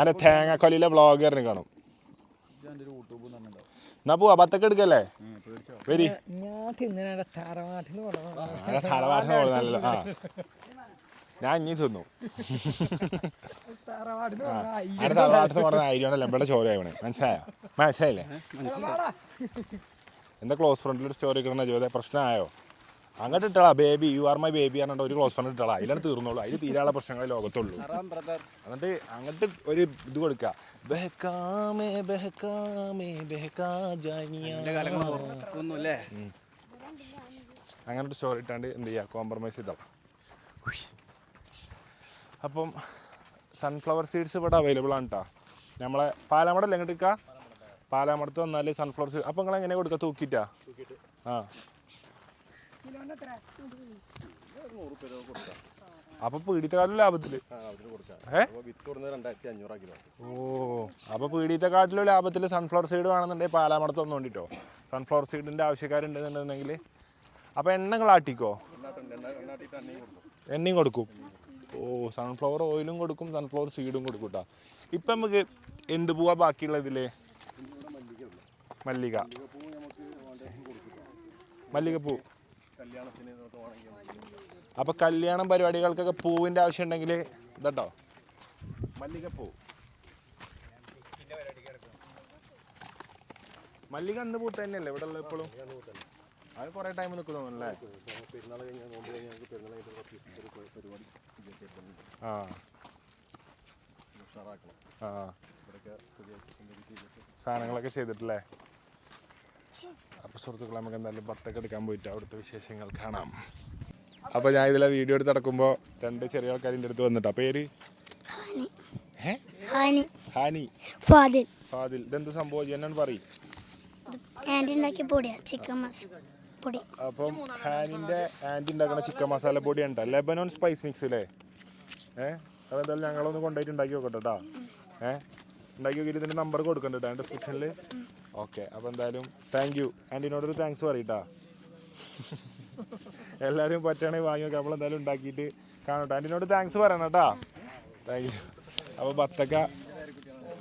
അനെ തേങ്ങാക്കൊല്ലിയിലെ വ്ളോഗറിന് കാണും. എന്നാ പോവാ, ബത്തൊക്കെ എടുക്കല്ലേ. വരി തറവാട്ടിൽ. ഞാൻ ഇനി തിന്നു. തറവാട്ടിൽ പറഞ്ഞ അരിയാണല്ലോ ഇവിടെ ചോരയാവണേ. മനസ്സിലായില്ലേ? എന്താ ക്ലോസ് ഫ്രണ്ടിലൊരു സ്റ്റോറി കിട്ടണ ചോദ്യ പ്രശ്നമായോ? അങ്ങോട്ട് ഇട്ടളാ baby, you are my baby പറഞ്ഞിട്ട് ഒരു ക്ലോസ് ഫ്രണ്ട് ഇട്ടളാ, അതിലാണ് തീർന്നുള്ളൂ. അതിൽ തീരാനുള്ള പ്രശ്നങ്ങളെ ലോകത്തുള്ളൂ. എന്നിട്ട് അങ്ങോട്ട് ഒരു ഇത് കൊടുക്കുക, അങ്ങനെ ഒരു സ്റ്റോറി ഇട്ടാണ്ട് എന്ത് ചെയ്യുക, കോംപ്രമൈസ് ചെയ്താവും. അപ്പം സൺഫ്ലവർ സീഡ്സ് ഇവിടെ അവൈലബിൾ ആണ് കേട്ടോ. നമ്മളെ പാലാമടല്ലേ ഇങ്ങോട്ട് നിൽക്കുക, പാലാമടത്ത് വന്നാൽ സൺഫ്ലവർ സീഡ്. അപ്പം നിങ്ങൾ എങ്ങനെ കൊടുക്കുക, തൂക്കിയിട്ടാ? അപ്പൊ പീഡിത്തക്കാട്ടിലും ലാഭത്തില്. അപ്പൊ പീഡിത്തക്കാട്ടിലും ലാഭത്തില് സൺഫ്ലവർ സീഡ് വേണമെന്നുണ്ടെങ്കിൽ പാലാമടത്ത് വന്നുകൊണ്ടിട്ടോ. സൺഫ്ലവർ സീഡിന്റെ ആവശ്യക്കാരുണ്ടെന്നുണ്ടെങ്കിൽ അപ്പൊ എണ്ണങ്ങൾ ആട്ടിക്കോ, എണ്ണയും കൊടുക്കും. സൺഫ്ലവർ ഓയിലും കൊടുക്കും, സൺഫ്ലവർ സീഡും കൊടുക്കും കേട്ടോ. ഇപ്പം നമുക്ക് എന്ത് പൂവാ ബാക്കിയുള്ളതില്? മല്ലികപ്പൂ. അപ്പൊ കല്യാണം പരിപാടികൾക്കൊക്കെ പൂവിന്റെ ആവശ്യം ഉണ്ടെങ്കിൽ ഇതട്ടോ മല്ലികപ്പൂ. മല്ലിക അന്ന് പൂത്ത തന്നെയല്ലേ ഇവിടെ ഉള്ളത് ഇപ്പോഴും? അത് കുറെ ടൈം നിൽക്കുന്നല്ലേ? സാധനങ്ങളൊക്കെ ചെയ്തിട്ടില്ലേ? അപ്പോൾ സുഹൃത്തുക്കളെ, നമുക്ക് എന്തായാലും ബത്തൊക്കെ എടുക്കാൻ പോയിട്ട് അവിടുത്തെ വിശേഷങ്ങൾ കാണാം. അപ്പോൾ ഞാൻ ഇതിലെ വീഡിയോ എടുത്ത് നടക്കുമ്പോൾ 2 ചെറിയ ആൾക്കാർ എൻ്റെ അടുത്ത് വന്നിട്ടാ. പേര് ഹാനി, ഫാദിൽ. ഇതെന്ത് സംഭവം എന്നാണ് പറയും? അപ്പം ഹാനിൻ്റെ ആൻറ്റി ഉണ്ടാക്കുന്ന ചിക്കൻ മസാല പൊടി ഉണ്ടോ, ലെബനോൺ സ്പൈസ് മിക്സ് അല്ലേ? അതെന്തായാലും ഞങ്ങളൊന്ന് കൊണ്ടുപോയിട്ട് ഉണ്ടാക്കി നോക്കട്ടെ കേട്ടോ. ഉണ്ടാക്കി നോക്കിയിട്ട് ഇതിൻ്റെ നമ്പർ കൊടുക്കണ്ട ഡിസ്ക്രിപ്ഷനിൽ. ഓക്കെ, അപ്പോൾ എന്തായാലും താങ്ക് യു. ആൻറ്റിനോടൊരു താങ്ക്സ് പറയട്ടാ. എല്ലാവരും പറ്റുകയാണെങ്കിൽ വാങ്ങി നോക്കാം. നമ്മളെന്തായാലും ഉണ്ടാക്കിയിട്ട് കാണട്ടെ. ആൻറ്റിനോട് താങ്ക്സ് പറയണം കേട്ടോ. Thank you. അപ്പോൾ ബത്തക്ക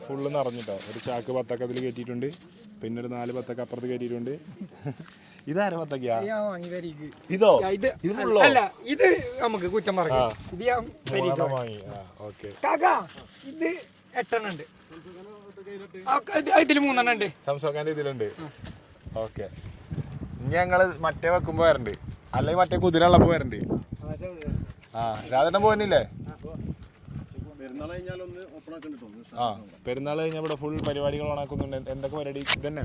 ഫുള്ള് നിറഞ്ഞിട്ടോ. ഒരു ചാക്ക് ബത്തക്ക അതിൽ കയറ്റിയിട്ടുണ്ട്, പിന്നെ ഒരു 4 ബത്തക്ക അപ്പുറത്ത് കയറ്റിയിട്ടുണ്ട്. ഇതാര ബത്തക്കയാ? ഇതോ? ഇത് ഫുള്ളോ? അല്ല, ഇത് നമുക്ക് കുറ്റം പറയാം. ഓക്കെ, ഇത് 8 ഉണ്ട്, ഇതിൽ 3 ഉണ്ട്. സംസോക്കാൻ്റെ ഇതിലുണ്ട്. ഓക്കെ, ഇനി ഞങ്ങൾ മറ്റേ വെക്കുമ്പോൾ വരണ്ട്, അല്ലെങ്കിൽ മറ്റേ കുതിര ഉള്ളപ്പോൾ വരണ്ട്. രാധേട്ടൻ പോകുന്നില്ലേ? പെരുന്നാൾ കഴിഞ്ഞാൽ ഇവിടെ ഫുൾ പരിപാടികൾ ഓണാക്കുന്നുണ്ട്. എന്തൊക്കെ പരിപാടി? ഇതന്നെ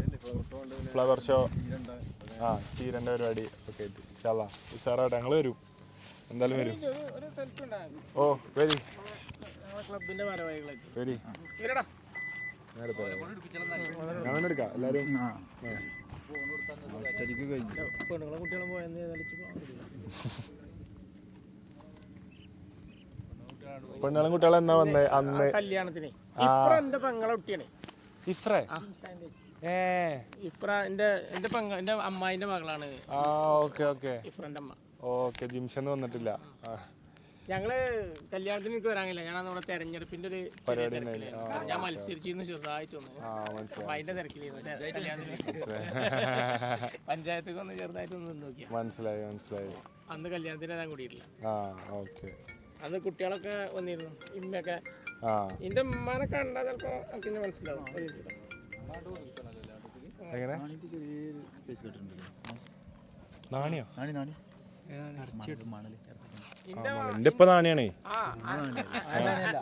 ഫ്ലവർ ഷോ, ചീരൻ്റെ പരിപാടി ഒക്കെ ആയിട്ട്. ഇൻഷാല്ലാ ഉഷാറായിട്ട് ഞങ്ങൾ വരും, എന്തായാലും വരും. ഓ വരി വരി, ഞാൻ എടുക്കാം എല്ലാവരും. പെണ്ണുങ്ങളും കുട്ടികളും എന്നാ വന്നേ അന്ന് കല്യാണത്തിന്? ഇഫ്ര എന്റെ അമ്മായിന്റെ മകളാണ്. ഓക്കെ ഓക്കെ, ഇഫ്രന്റെ അമ്മ. ഓക്കെ ജിംഷന്ന് വന്നിട്ടില്ല. ഞങ്ങള് കല്യാണത്തിന് എനിക്ക് വരാനില്ല. ഞാൻ നമ്മുടെ തെരഞ്ഞെടുപ്പിന്റെ ഒരു പരിപാടി ഞാൻ മത്സരിച്ചിരുന്നു ചെറുതായിട്ട് ഒന്ന്. അപ്പൊ അതിന്റെ തിരക്കിലായിരുന്നു കല്യാണത്തിന്. പഞ്ചായത്തൊക്കെ ഒന്ന് ചെറുതായിട്ട് ഒന്ന് നോക്കിയാ മനസ്സിലായി. അന്ന് കല്യാണത്തിന് വരാൻ കൂടിയിട്ടില്ല. ഓക്കെ. അന്ന് കുട്ടികളൊക്കെ വന്നിരുന്നു. ഇമ്മയൊക്കെ എന്റെ ഉമ്മാനെ കണ്ടാ ചിലപ്പോ പിന്നെ മനസ്സിലാവും. എങ്ങനെ നാണിയോ? എന്റെ ഇപ്പൊ നാണിയാണേ.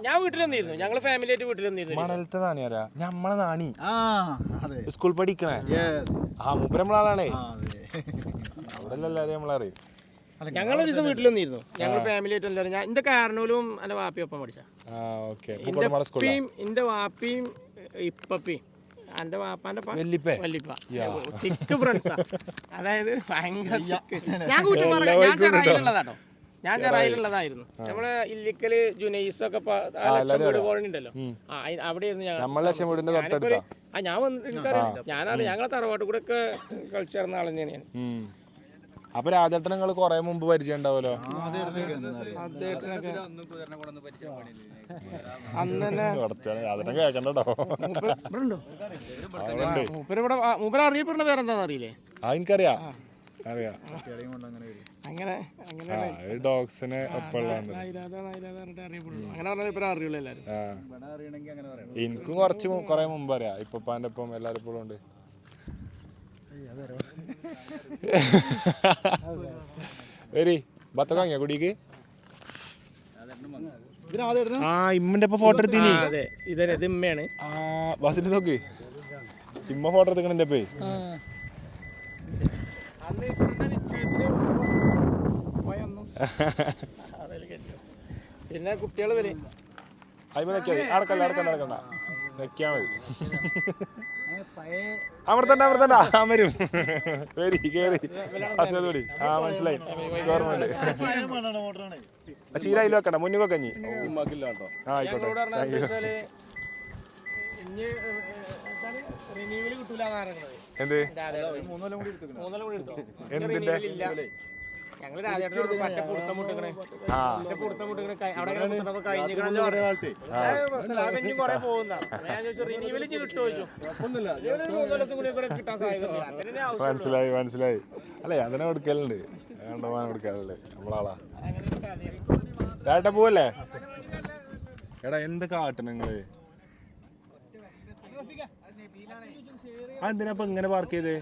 ഞാൻ വീട്ടിൽ വന്നിരുന്നു. ഞങ്ങള് ഫാമിലി ആയിട്ട് വീട്ടിൽ വന്നിരുന്നു. മണലത്തെ നാണിയാരാ? ഞമ്മളെ നാണി സ്കൂൾ പഠിക്കണേ. മൂപ്പര് നമ്മളാളാണേ. അവിടെ എല്ലാരെയും നമ്മളറിയും. ഞങ്ങളൊരു ദിവസം വീട്ടിൽ വന്നിരുന്നു. ഞങ്ങൾ ഫാമിലി ആയിട്ട് എല്ലാവരും. ഞാൻ എന്റെ കാരണവലും എന്റെ വാപ്പിയും ഒപ്പം പഠിച്ച. എന്റെ വാപ്പിയും ഇപ്പയും എന്റെ വാപ്പാന്റെ വല്ലിപ്പ തിക്ക് ഫ്രണ്ട്സാ. അതായത് ഭയങ്കര ഞാൻ ചെറായിലുള്ളതാട്ടോ. ഞാൻ ചെറായിലുള്ളതായിരുന്നു. നമ്മളെ ഇല്ലിക്കല് ജുനൈസൊക്കെ വീട് കോളനി ഉണ്ടല്ലോ, അവിടെയായിരുന്നു ഞാൻ എനിക്കറിയാം. ഞാനറിയാം. ഞങ്ങളെ തറവാട്ട് കൂടെ ഒക്കെ കളിച്ചു നടന്ന ആൾ തന്നെയാണ് ഞാൻ. അപ്പൊ രാധേട്ടൻ നിങ്ങൾ കൊറേ മുമ്പ് പരിചയം ഉണ്ടാവല്ലോ. കേക്കണ്ടോ? അറിയപ്പെടുന്ന പേരെന്താന്ന് അറിയില്ലേ? എനിക്കറിയാം. അങ്ങനെ ഡോഗ്സിനെ അറിയുള്ളൂ എല്ലാരും. എനിക്കും കൊറേ മുമ്പ് അറിയാം. ഇപ്പാന്റെ ഒപ്പം എല്ലാരും ഇപ്പോഴും ഉണ്ട്. വരി ബത്തൊക്കെ വാങ്ങിയ കുടിക്ക്. ഇമ്മന്റെ ഇപ്പൊ ഫോട്ടോ എടുത്തീനി. ഇത് ഇമ്മയാണ്. ബസ്സിന് നോക്ക്, ഇമ്മ ഫോട്ടോ എടുക്കണ എന്റെ പേ. പിന്നെ കുട്ടികള് വരെ അയിമ നോക്കിയാ അടക്കണ്ട നോക്കിയാ മതി. അമർത്തണ്ട വരും. വരി കേറി അസ്നോടി. മനസ്സിലായി. ഗവൺമെന്റ് ചീരായില് വെക്കണ്ട, മുന്നിൽ വെക്കഞ്ഞി. ആയിക്കോട്ടെ. എന്ത് എന്തിന്റെ ഞങ്ങള് രാജേട്ടനോട് പറ്റ പുറത്തം മുട്ടിക്കണേ അവിടെ കഴിഞ്ഞും കൊറേ പോകുന്ന. ഞാൻ ചോദിച്ചു റിന്യൂവൽ കിട്ടുമോ കിട്ടാൻ സാധ്യത. മനസ്സിലായി. അല്ലേ അതിനെ കൊടുക്കലുണ്ട്, കൊടുക്കാറുണ്ട് നമ്മളാളാ. ചേട്ടാ പോവല്ലേ? എടാ എന്ത് കാട്ടണം നിങ്ങള്? എന്തിനാ ഇങ്ങനെ പാർക്ക് ചെയ്തേ?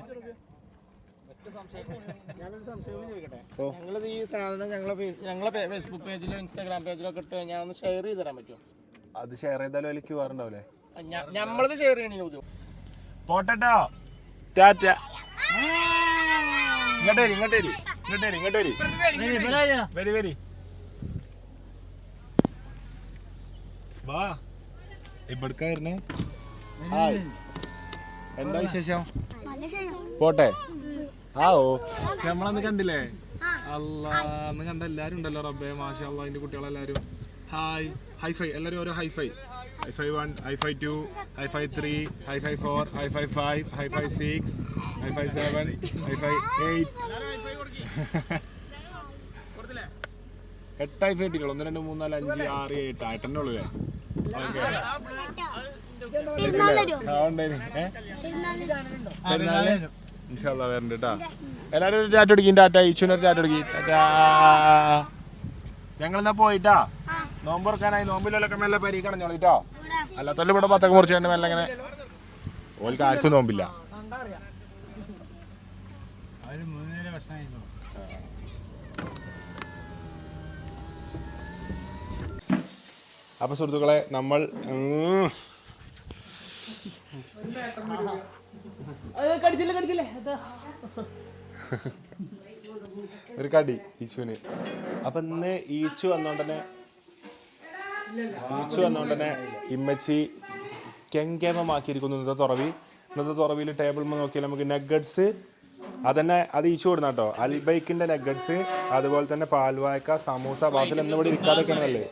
ഞാനൊരു സംശയം ചോദിക്കട്ടെ. ഞങ്ങളത് ഈ സാധനം ഞങ്ങളെ ഫേസ്ബുക്ക് പേജിലോ ഇൻസ്റ്റാഗ്രാം പേജിലോ ഒക്കെ ഇട്ട് ഞാൻ ഒന്ന് ഷെയർ ചെയ്ത് തരാൻ പറ്റുമോ? അത് ഷെയർ ചെയ്താലും അതിൽ ക്യൂ ആർ ഉണ്ടാവില്ലേ? നമ്മളത് ഷെയർ ചെയ്യണ പോട്ടോ. ടാറ്റ. ഇങ്ങോട്ട് വരി. വാ ഇവിടുക്കായിരുന്നേ. എന്താ വിശേഷം? പോട്ടെ. നമ്മളന്ന് കണ്ടില്ലേ? അന്ന് കണ്ട എല്ലാരും ഉണ്ടല്ലോ. റബ്ബേ മാഷാ അല്ലാഹ്. അതിന്റെ കുട്ടികളെല്ലാരും ഹൈഫൈ എല്ലാരും ഓരോ high five 1, high five 2, high five 3, high five 4, high five 5, high five 6, high five 7, high five 8. 8 high five കിട്ടികളോ? 1 2 3 4 5 6 7 8 ഉള്ളൂ. ഇൻഷാല്ലാ വരണ്ട് കേട്ടാ. എല്ലാരും ടാറ്റ അടിക്കും. ടാറ്റ. ഈച്ചുനൊരു ടാറ്റ അടിക്കും. ഞങ്ങളെന്നാ പോയിട്ടാ. നോമ്പ് തുറക്കാനായി. നോമ്പിലൊക്കെ മെല്ലെ പരി കടഞ്ഞോളിട്ടോ. അല്ലാത്തല്ല ഇവിടെ പത്തൊക്കെ മുറിച്ചുകൊണ്ട് മെല്ലെ ഇങ്ങനെ. ഓൾക്ക് ആർക്കും നോമ്പില്ല. അപ്പൊ സുഹൃത്തുക്കളെ നമ്മൾ ഒരു കടി ഈച്ചുവിന്. അപ്പൊ ഇന്ന് ഈച്ചു വന്നോണ്ടന്നെ ഇമ്മച്ചി കെങ്കേമമാക്കിയിരിക്കുന്നു ഇന്നത്തെ തുറവിയിൽ ടേബിൾ നോക്കിയാൽ നമുക്ക് നഗറ്റ്സ് അത് ഈച്ചു കൊടുന്ന കേട്ടോ. അൽബൈക്കിന്റെ നഗറ്റ്സ്, അതുപോലെ തന്നെ പാൽവായക്ക, സമൂസ, ബാസിൽ എന്നിവിടെ ഇരിക്കാതൊക്കെയാണല്ലേ.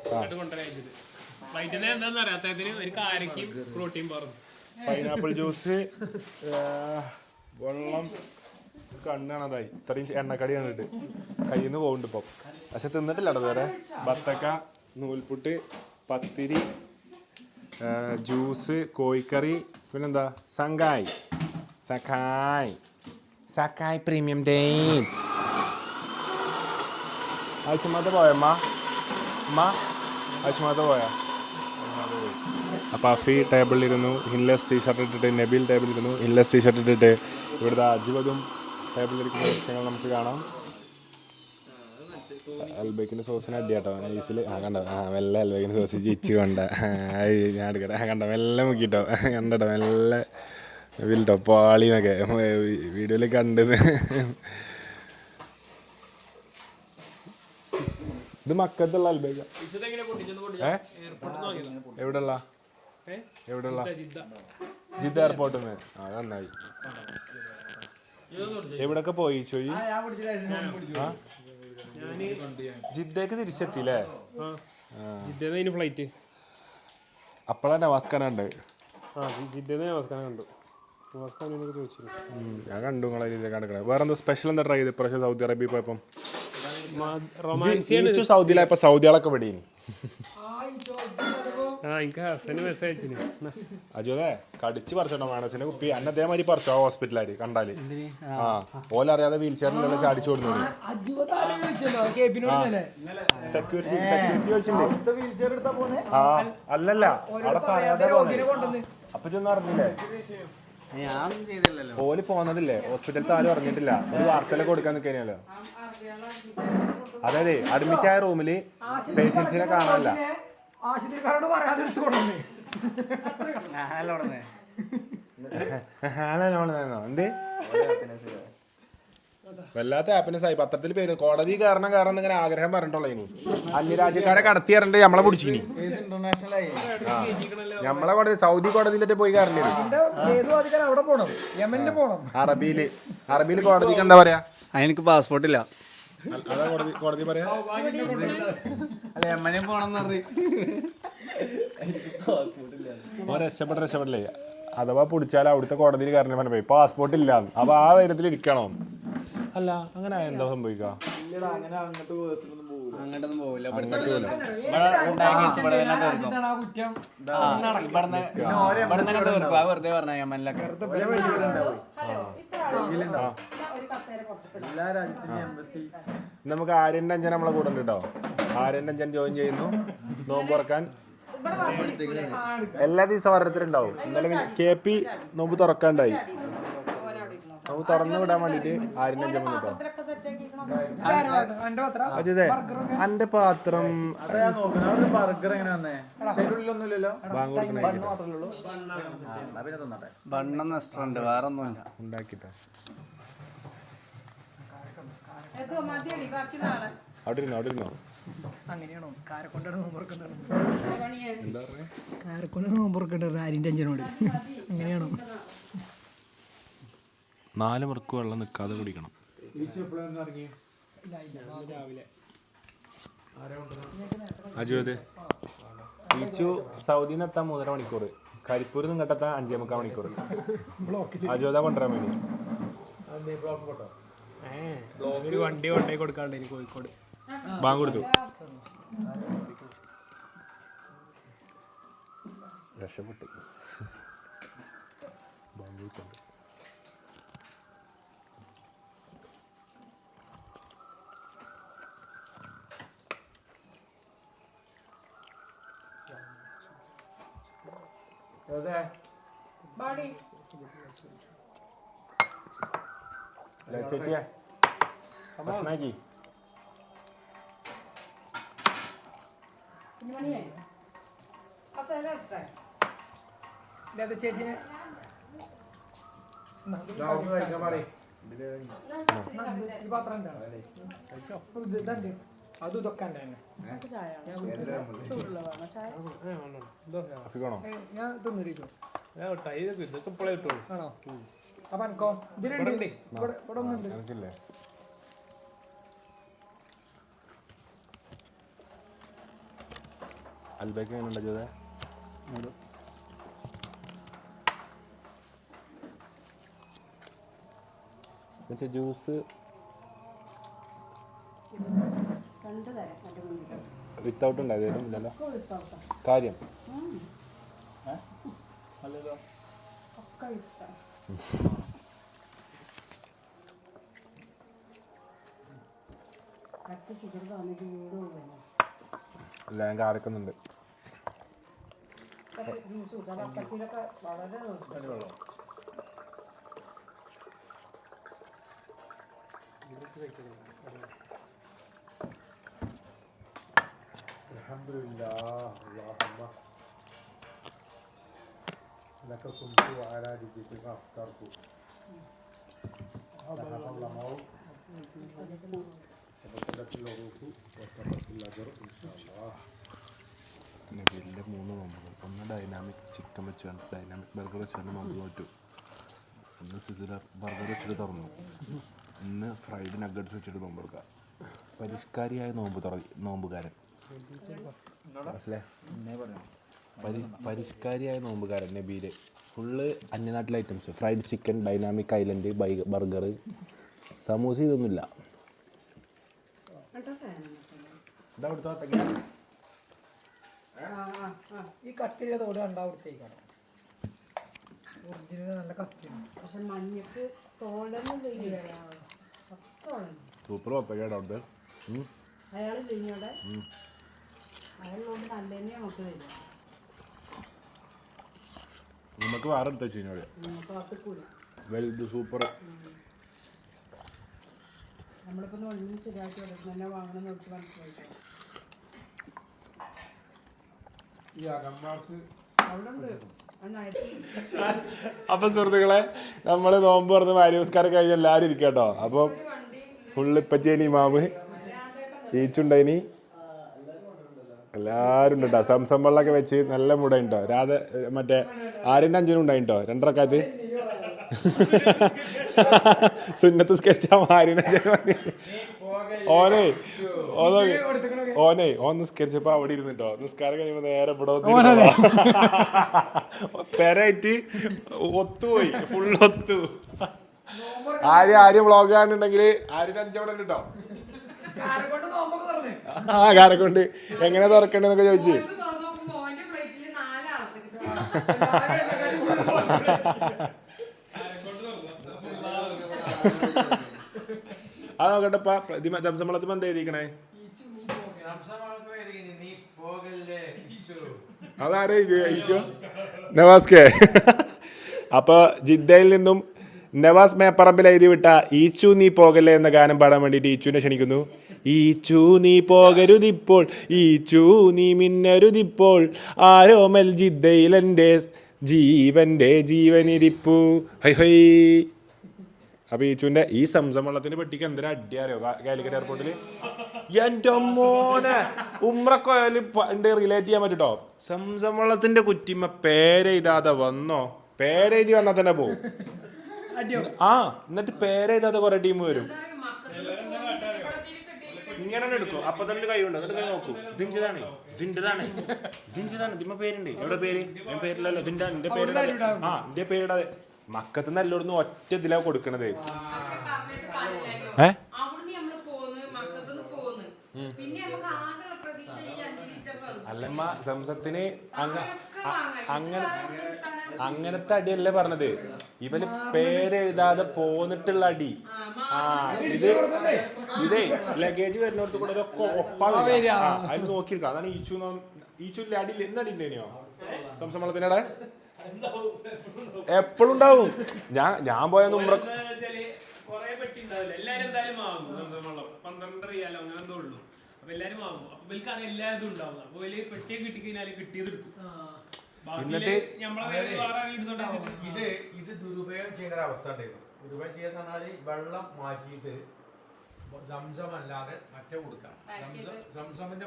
പൈനാപ്പിൾ ജ്യൂസ്, വെള്ളം, കണ്ണാണതായി ഇത്രയും എണ്ണക്കടി കണ്ടിട്ട് കയ്യിൽ നിന്ന് പോകുന്നുണ്ട് ഇപ്പം. പക്ഷെ തിന്നിട്ടില്ല കേട്ടോ വേറെ. ബത്തക്ക, നൂൽപുട്ട്, പത്തിരി, ജ്യൂസ്, കോഴിക്കറി, പിന്നെന്താ സങ്കായ് സക്കായ് സക്കായ് പ്രീമിയം ഡേറ്റ്സ്. ആവശ്യമാത്ത പോയമ്മ ആവശ്യമാത്ത പോയാ. അപ്പോൾ അഫി ടേബിളിലിരുന്നു ഹിൻലെസ് ടീഷർട്ട് ഇട്ടിട്ട്, നബീൽ ടേബിളിലിരുന്നു ഹിൻലെസ് ടീഷർട്ട് ഇട്ടിട്ട്. ഇവിടുത്തെ അജിവതും ടേബിളിലിരിക്കുന്ന ദൃശ്യങ്ങൾ നമുക്ക് കാണാം. അൽബേക്കിൻ്റെ സോസിന് അടിയാട്ടോ നൈസിൽ. കണ്ടോ മെല്ലെ അൽബേക്കിൻ്റെ സോസ് ചിച്ച് കൊണ്ട ഞാൻ എടുക്കട്ടെ. കണ്ടോ മെല്ലെ മുക്കിട്ടോ കണ്ടോ മെല്ലെ നബീലിട്ടോ പാളിന്നൊക്കെ വീഡിയോയിൽ കണ്ടെന്ന്. ഇത് മക്കത്തുള്ള അൽബേക്ക. എവിടെയുള്ള ജിദ്ദ എയർപോർട്ടിൽ നിന്ന്. നന്നായി. എവിടൊക്കെ പോയി ചോയി? ജിദ്ദക്ക് തിരിച്ചെത്തില്ലേ? ഫ്ലൈറ്റ് അപ്പോഴാണ് നവാസ്ഖാനുണ്ട്. ഞാൻ കണ്ടു നിങ്ങളെ രീതിയിൽ കണ്ടിക്കണേ. വേറെ എന്താ സ്പെഷ്യൽ എന്താ ട്രൈ ചെയ്ത് ഇപ്രാവശ്യം സൗദി അറേബ്യ പോയപ്പം? സൗദിയിലായപ്പോ സൗദികളൊക്കെ ഇവിടെ അജോതെ കടിച്ച് പറിച്ചോട്ടോ മാനസിന്റെ കുപ്പി. അന്നെ അതേമാതിരി പറിച്ചോ ഹോസ്പിറ്റലാര് കണ്ടാല്. ഓലറിയാതെ വീൽ ചെയറിലെല്ലാം ചാടിച്ചു കൊടുത്തു. സെക്യൂരിറ്റി ചോദിച്ചിട്ടുണ്ട്. അല്ലല്ല അവിടെ പറയാതെ അപ്പൊ ചെന്ന് അറിഞ്ഞില്ലേ? ഓല് പോന്നതില്ലേ ഹോസ്പിറ്റലിൽ ആരും അറിഞ്ഞിട്ടില്ല. ഒരു വാർത്തയിലൊക്കെ കൊടുക്കാൻ നിൽക്കാനല്ലോ. അതായത് അഡ്മിറ്റ് ആയ റൂമില് പേഷ്യൻസിനെ കാണാനല്ല. ആശുപത്രിക്കാരോട് പറയാതെ എടുത്തുകൊണ്ടു. എന്ത് വല്ലാത്ത ഹാപ്പിനെസ് ആയി. പത്രത്തിൽ പേര് കോടതി കാരണം ഇങ്ങനെ ആഗ്രഹം പറഞ്ഞിട്ടുള്ള. ഇനി അന്യരാജ്യക്കാരെ കടത്തി ഇറണ്ട് നമ്മളെ പിടിച്ചിനി. നമ്മളെ കോടതി സൗദി കോടതിയിലൊക്കെ പോയി കയറേണ്ടി വരും. അറബിയില് കോടതിക്ക് എന്താ പറയാ? എനിക്ക് പാസ്പോർട്ടില്ല. അതാ കോടതി പറയാ രക്ഷപ്പെടല്ലേ. അഥവാ പിടിച്ചാൽ അവിടുത്തെ കോടതിയിൽ കയറണ പറഞ്ഞ പോയി പാസ്പോർട്ട് ഇല്ല. അപ്പൊ ആ ധൈര്യത്തിൽ ഇരിക്കണോ? അല്ല അങ്ങനെ എന്താ സംഭവിക്കുക? അങ്ങോട്ടൊന്നും പോവില്ല. വെറുതെ പറഞ്ഞ യമനിലൊക്കെ നമുക്ക് ആര്യൻ്റെ അഞ്ചൻ നമ്മളെ കൂടെ ഉണ്ട് കേട്ടോ. ആര്യൻ്റെ അഞ്ചൻ ജോയിൻ ചെയ്യുന്നു നോമ്പ് തുറക്കാൻ. എല്ലാ ദിവസവും ഓരോരുത്തരുണ്ടാവും. ഇന്നലെ KP നോമ്പ് തുറക്കാണ്ടായി. നോമ്പ് തുറന്നു വിടാൻ വേണ്ടിട്ട് ആര്യൻ്റെ അഞ്ചൻ വന്നിട്ടോ. അതെ അന്റെ പാത്രം ബണ്ണം നഷ്ടമുണ്ട്, വേറെ ഒന്നുമില്ല ഉണ്ടാക്കിട്ടോ. അവിടെ ഇരുന്നോ. അങ്ങനെയാണോ? കാരക്കൊണ്ടാണ് നോമ്പുറക്കേണ്ടത് ആരിൻ്റെ അഞ്ചനോട്. അങ്ങനെയാണോ? 4 മുറുക്ക് വെള്ളം നിൽക്കാതെ കുടിക്കണം. അജുവത് ഈച്ചു സൗദിയിൽ നിന്ന് എത്താൻ 3.5 മണിക്കൂർ. കരിപ്പൂരിൽ നിന്ന് ഇങ്ങോട്ടെത്താൻ 5.25 മണിക്കൂർ. അജുവത കൊണ്ടുവരാൻ വേണ്ടി വണ്ടി കൊണ്ടുപോയി കൊടുക്കാണ്ട് ഇനി കോഴിക്കോട് ബാങ്ക് കൊടുത്തു. രക്ഷപ്പെട്ടു. ബാങ്ക് കൊടുത്തു. ചേച്ചിയെ ഭക്ഷണമാക്കി. ചേച്ചിനെ അതും ഇതൊക്കെ ഞാൻ തിന്നിരിക്കും. ഇതൊക്കെ ഇപ്പോഴേ കിട്ടുള്ളൂ. ആണോ? അപ്പൊ എനിക്കോ? ഇതിലുണ്ട്, ഇവിടെ ഒന്നുണ്ട്. എനിക്കില്ലേ? അൽബേക്ക് എങ്ങനെയുണ്ട് ജോദേ? മറ്റേ ജ്യൂസ് വിത്തൗട്ട് ഉണ്ടായിരുന്നു ഇല്ലല്ലോ കാര്യം അല്ല ഞാൻ കാരക്കുന്നുണ്ട്. നബീലിൻ്റെ 3 നോമ്പുകൾ. ഒന്ന് ഡൈനാമിക് ചിക്കൻ വെച്ചാണ്, ഡൈനാമിക് ബർഗർ വെച്ചാണ് നോമ്പ് തോറ്റു. ഒന്ന് സിസിലർ ബർഗർ വെച്ചിട്ട് തുറന്നു. ഇന്ന് ഫ്രൈഡ് നഗറ്റ്സ് വെച്ചിട്ട് നോമ്പ് തുറക്കുക. പരിഷ്കാരിയായ നോമ്പുകാരൻ മനസ്സിലെ പരിഷ്കാരിയായ നോമ്പുകാരൻ നബീല്. ഫുള്ള് അന്യനാട്ടിലെ items, fried chicken, dynamic island, burger, samosa, ഇതൊന്നുമില്ല. ഈ കട്ടിലെ തോട് കണ്ടാ വൃത്തിയായിക്കാണ്. ഒറിജിനൽ നല്ല കട്ടിയാണ്. പക്ഷെ മഞ്ഞക്ക് തോടൊന്നും സൂപ്പർ പപ്പയ്ക്കാണ് അവിടെ. അയാളിവിടെ അയാളോട് നല്ല തന്നെ നമുക്ക് തരിക. നമുക്ക് വേറെ എടുത്ത് വെച്ചോടെ വലുത് സൂപ്പർ. നമ്മളിപ്പോൾ ഒന്നും ശരിയാക്കി കൊടുക്കും തന്നെ വാങ്ങണം നോക്കി മനസ്സിലാക്കാം. അപ്പൊ സുഹൃത്തുക്കളെ, നമ്മൾ നോമ്പ് തുറന്ന് വാര്യോസ്കാരം കഴിഞ്ഞ് എല്ലാവരും ഇരിക്കുക കേട്ടോ. അപ്പം ഫുള്ള് ഇപ്പച്ചേനി മാമ് ഈച്ചുണ്ടൈനി എല്ലാവരും ഉണ്ട് കേട്ടോ. സംസം വെള്ളമൊക്കെ വെച്ച് നല്ല മുടയുണ്ടോ. മറ്റേ 6-നും 5-നും ഉണ്ടായിട്ടോ 2 റക്കാത്ത്. സുന്നത്ത് സ്കെച്ചാ 6-നും 5-നും ഓൻ നിസ്കരിച്ചപ്പോ അവിടെ ഇരുന്നിട്ടോ. നിസ്കാരം കഴിയുമ്പോ നേരെ ഇവിടെ പെരായിട്ട് ഒത്തുപോയി, ഫുൾ ഒത്തു. ആരും വ്ളോഗ് കാണുന്നുണ്ടെങ്കിൽ 6-നും 5 അവിടെ ഉണ്ട് കേട്ടോ. കാരക്കൊണ്ട് എങ്ങനെ തുറക്കണ്ടെന്നൊക്കെ ചോദിച്ചു. അത് നോക്കട്ടെപ്പാ. സംസമ്പളത്തിപ്പോ എന്താ എഴുതിക്കണേ? അതാരോ ഇത് നവാസ്കേ. അപ്പൊ ജിദ്ദയിൽ നിന്നും നവാസ് മേപ്പറമ്പിൽ എഴുതി വിട്ട ഈച്ചു നീ പോകല്ലേ എന്ന ഗാനം പാടാൻ വേണ്ടിയിട്ട് ഈച്ചുവിനെ ക്ഷണിക്കുന്നു. ഈച്ചു നീ പോകരുതിപ്പോൾ, ഈച്ചു നീ മിന്നരുതിപ്പോൾ, ആരോമൽ ജിദ്ദയിൽ എൻ്റെ ജീവന്റെ ജീവനിരിപ്പു. High high. അപ്പൊ ഈച്ചുവിന്റെ ഈ സംസം വെള്ളത്തിന്റെ പെട്ടിക്ക് എന്തൊരു അടിയാറിയോ കാലിക്കറ്റ് എയർപോർട്ടിൽ. എൻ്റെ മോനെ ഉമ്രക്കോയാലും റിലേറ്റ് ചെയ്യാൻ പറ്റൂട്ടോ. സംസം വെള്ളത്തിന്റെ കുറ്റിമ്മ പേരെഴുതാതെ വന്നോ, പേരെഴുതി വന്നാൽ തന്നെ പോവും. എന്നിട്ട് പേരെഴുതാതെ കുറെ ടീം വരും. ഇങ്ങനെ എടുക്കും. അപ്പൊ തന്നെ കൈ ഉണ്ട്. എന്നിട്ട് കൈ നോക്കൂ. ഇതിൻ്റെതാണ് ഇതിമ്മ പേരുണ്ട്. എവിടെ പേര്? ഞാൻ പേരില്ലല്ലോ. ഇതിന്റെ എന്റെ പേരിടാതെ എന്റെ പേരിടാതെ മക്കത്തുനിന്ന് എല്ലായിടത്തും ഒറ്റ ഇതിലാ കൊടുക്കണത്. അല്ലമ്മ സംസത്തിന് അങ്ങനത്തെ അടിയല്ലേ പറഞ്ഞത്. ഇവന് പേരെഴുതാതെ പോന്നിട്ടുള്ള അടി. ഇതേ ലഗേജ് വരുന്നിടത്ത് കൂടെ ഒപ്പാണ് അതിന് നോക്കിയിരിക്കാം. അതാണ് ഈച്ചുല്ല അടി. എന്ത് അടി ഉണ്ടേനെയോ സംസമ്മളത്തിനടെ എപ്പോഴും ഉണ്ടാവും. ഞാൻ പോയ ഉമ്ര എന്നിട്ട് ഇത് ദുരുപയോഗം ചെയ്യുന്ന ഒരു അവസ്ഥ ഉണ്ടായിരുന്നു. ദുരുപയോഗം ചെയ്യുന്ന പറഞ്ഞാൽ വെള്ളം മാറ്റിയിട്ട് സംസമല്ലാതെ മറ്റേ കൊടുക്കാം. സംസമിന്റെ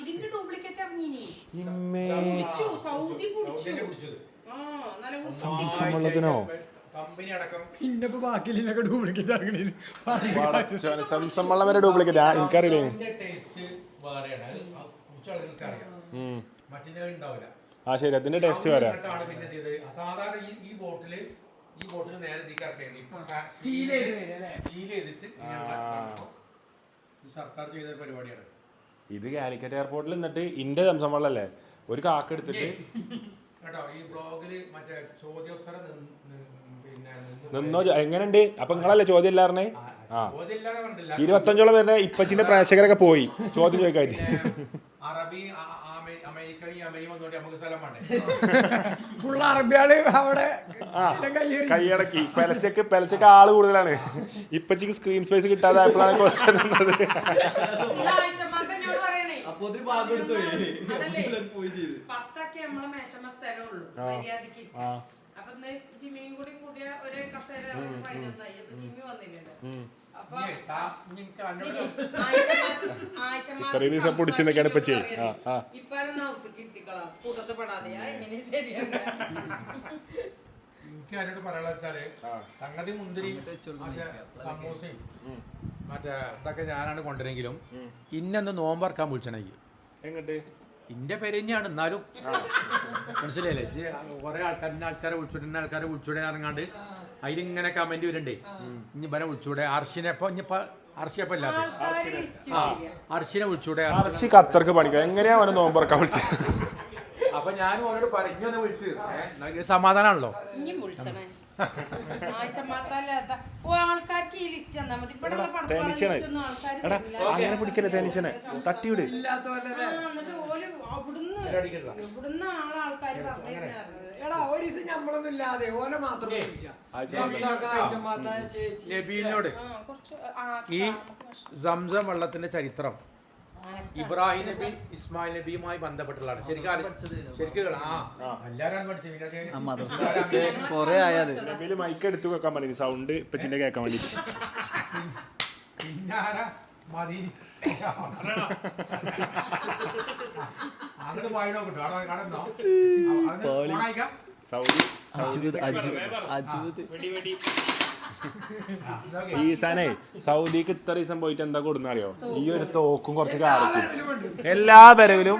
ഇതിന്റെ ഡ്യൂപ്ലിക്കേറ്റ് ഇറങ്ങി സംസമ്മളത്തിനോ കമ്പനി അടക്കം പിന്നെ ബാക്കിയിലൊക്കെ ഡ്യൂപ്ലിക്കേറ്റ് ഇറങ്ങണേ. സംസമ്മളം വരെ ഡ്യൂപ്ലിക്കേറ്റ് എനിക്കറിയില്ലേ. ടേസ്റ്റ് വേറെയാണ്. അറിയാം മറ്റേ ഉണ്ടാവില്ല. ശരി, അതിന്റെ ടേസ്റ്റ് വരാം. പിന്നെ സാധാരണ ഈ ബോട്ടില് ഈ ബോട്ടിൽ നേരെ ഇറക്കിയത് ഇപ്പൊ സീൽ ചെയ്ത് വരും അല്ലേ? സീൽ ചെയ്തിട്ട് ഇത് സർക്കാർ ചെയ്ത പരിപാടിയാണ്. ഇത് കാലിക്കറ്റ് എയർപോർട്ടിൽ നിന്നിട്ട് ഇന്റെ സംസം വെള്ളല്ലേ ഒരു കാക്ക എടുത്തിട്ട് കേട്ടോ ഈ ബ്ലോഗില് മറ്റേ ചോദ്യോത്തരം പിന്നെ നിന്നോ എങ്ങനെയുണ്ട് അപ്പൊ നിങ്ങളല്ലേ ചോദ്യം ഇല്ലായിരുന്നേ ആ ചോദ്യമില്ലാതെ പറഞ്ഞിട്ടില്ല. 25ഓളം പേരുടെ ഇപ്പച്ചിന്റെ പ്രേക്ഷകരൊക്കെ പോയി ചോദ്യം ചോദിക്കായിട്ട്. അറബി അമേരിക്ക ഈ അമേരിക്ക വന്നോണ്ട് നമുക്ക് സ്ഥലം വേണ്ടേ? ഫുൾ അറബിയാള് അവിടെ കൈയടക്കി പെലച്ചക്ക് ആള് കൂടുതലാണ്. ഇപ്പച്ചിക്ക് സ്ക്രീൻ സ്പേസ് കിട്ടാതായപ്പോഴാണ് ക്വസ്റ്റ്യൻ നിന്നത്. പത്തൊക്കെ നമ്മളെ മേശമ സ്ഥലമുള്ളൂ മര്യാദക്ക്. അപ്പൊ ജിമ്മിനും കൂടി കൂടിയ ഒരു കസേര 11 അപ്പൊ ജിമ്മി വന്നില്ലല്ലോ. അപ്പൊ ഇത്രയും ദിവസം പിടിച്ചെന്നൊക്കെയാണ് ഇപ്പൊ ചെയ്യും. എനിക്ക് അതിനോട് പറയാനുള്ള വെച്ചാല് സംഗതി മുന്തിരി സമൂസയും മറ്റേ ഇതൊക്കെ ഞാനാണ് കൊണ്ടുവരെങ്കിലും ഇന്നൊന്ന് നോമ്പറക്കാൻ വിളിച്ചണെങ്കിൽ എങ്ങോട്ട് ഇന്റെ പേര് തന്നെയാണ്. എന്നാലും മനസ്സിലായില്ലേ കുറെ ആൾക്കാരെ വിളിച്ചൂടെ ഇറങ്ങാണ്ട് അതിലിങ്ങനെ കമന്റ് വരുന്നുണ്ടേ. ഇനി ഇവനെ വിളിച്ചൂടെ അർഷിനെ അർഷിയപ്പല്ലാതെ അർഷിനെ വിളിച്ചൂടെ. അർഷി ഖത്തർക്ക് പണിക്കാം എങ്ങനെയാ അവനെ നോമ്പറക്കാൻ വിളിച്ചത്? അപ്പൊ ഞാനും അവനോട് പറഞ്ഞു വിളിച്ച് സമാധാനാണല്ലോ. ആൾക്കാർക്ക് ഈ ലിസ്റ്റ് തന്നാ മതി. അങ്ങനെ പിടിക്കല്ലേ തേനീച്ചനെ തട്ടിവിട്. ഇവിടുന്ന് ആൾക്കാര് എടാ ഒരു ദിവസം ഞമ്മളൊന്നും ഇല്ലാതെ ഓനെ മാത്രം നബീലിനോട് ഈ സംസം വെള്ളത്തിന്റെ ചരിത്രം ഇബ്രാഹിം നബി ഇസ്മായിൽ നബിയുമായി ബന്ധപ്പെട്ടുള്ളതാണ്. ശരിക്കും എല്ലാവരും പഠിച്ചത് കൊറേ ആയത് മൈക്ക് എടുത്തു വെക്കാൻ പറഞ്ഞു സൗണ്ട് ഇപ്പച്ചിന്റെ കേൾക്കാൻ വേണ്ടി. പിന്നെ മതി അങ്ങോട്ട് പോയി നോക്കട്ടോ കടന്നോ ഈ സാനേ സൗദിക്ക് ഇത്ര ദിവസം പോയിട്ട് എന്താ കൊടുന്ന അറിയോ? ഈ ഒരു തോക്കും കുറച്ച് കാലത്തും എല്ലാ വരവിലും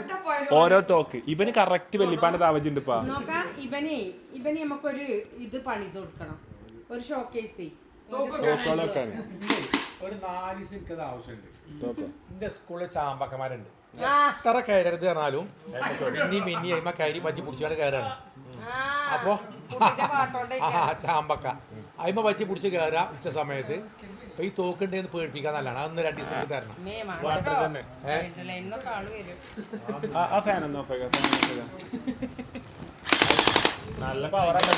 ഓരോ തോക്ക്. ഇവന് കറക്റ്റ് വെള്ളിപ്പാന്റെ താവച്ചുണ്ട് ഇപ്പൊ. ഇവനെ നമുക്കൊരു ഇത് പണിത് കൊടുക്കണം, ഒരു ഷോക്കേസ്. തോക്കുകളൊക്കെ ഒരു 4 ദിവസം ആവശ്യമുണ്ട്. എന്റെ സ്കൂളിൽ ചാമ്പക്കന്മാരുണ്ട്. എത്ര കയറരുത് പറഞ്ഞാലും മിന്നി അമ്മ കയറി പറ്റി പിടിച്ചാണ് കയറാണ്. അപ്പൊ ചാമ്പക്ക അയിമ പറ്റി പിടിച്ച് കയറാ ഉച്ച സമയത്ത്. അപ്പൊ ഈ തോക്കുണ്ടെന്ന് പേടിപ്പിക്കാൻ നല്ലതാണ്. അതൊന്ന് 2 ദിവസം തരണം. നല്ല പവറാണ്.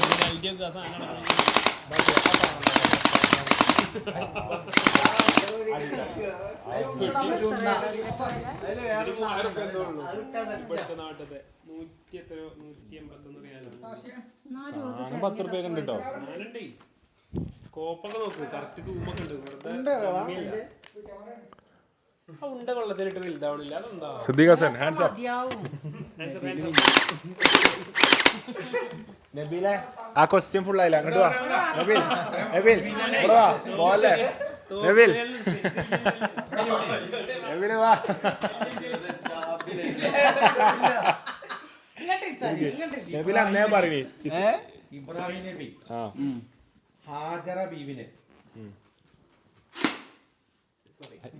സാധനം 10 റുപ്യ ഉണ്ട് കേട്ടോ. സ്കോപ്പൊക്കെ നോക്ക്, കറക്റ്റ് സൂമൊക്കെ ഉണ്ട്. ഉണ്ട വെള്ളത്തിലിട്ട് വലുതാവണില്ല. അതെന്താ സിദ്ദീഖ് ഹാൻഡ്സ് അപ്പ്. നബീലെ ആ ക്വസ്റ്റ്യൻ ഫുൾ ആയില്ല. അങ്ങോട്ട് വാ നബീൽ. ഇവിടെ വാ പോവല്ലേ നബീൽ. നബീൽ വാ. നബീൽ അന്നേ പറയണേ ഇബ്രാഹിം നബി ഹാജറ ബീവിനെ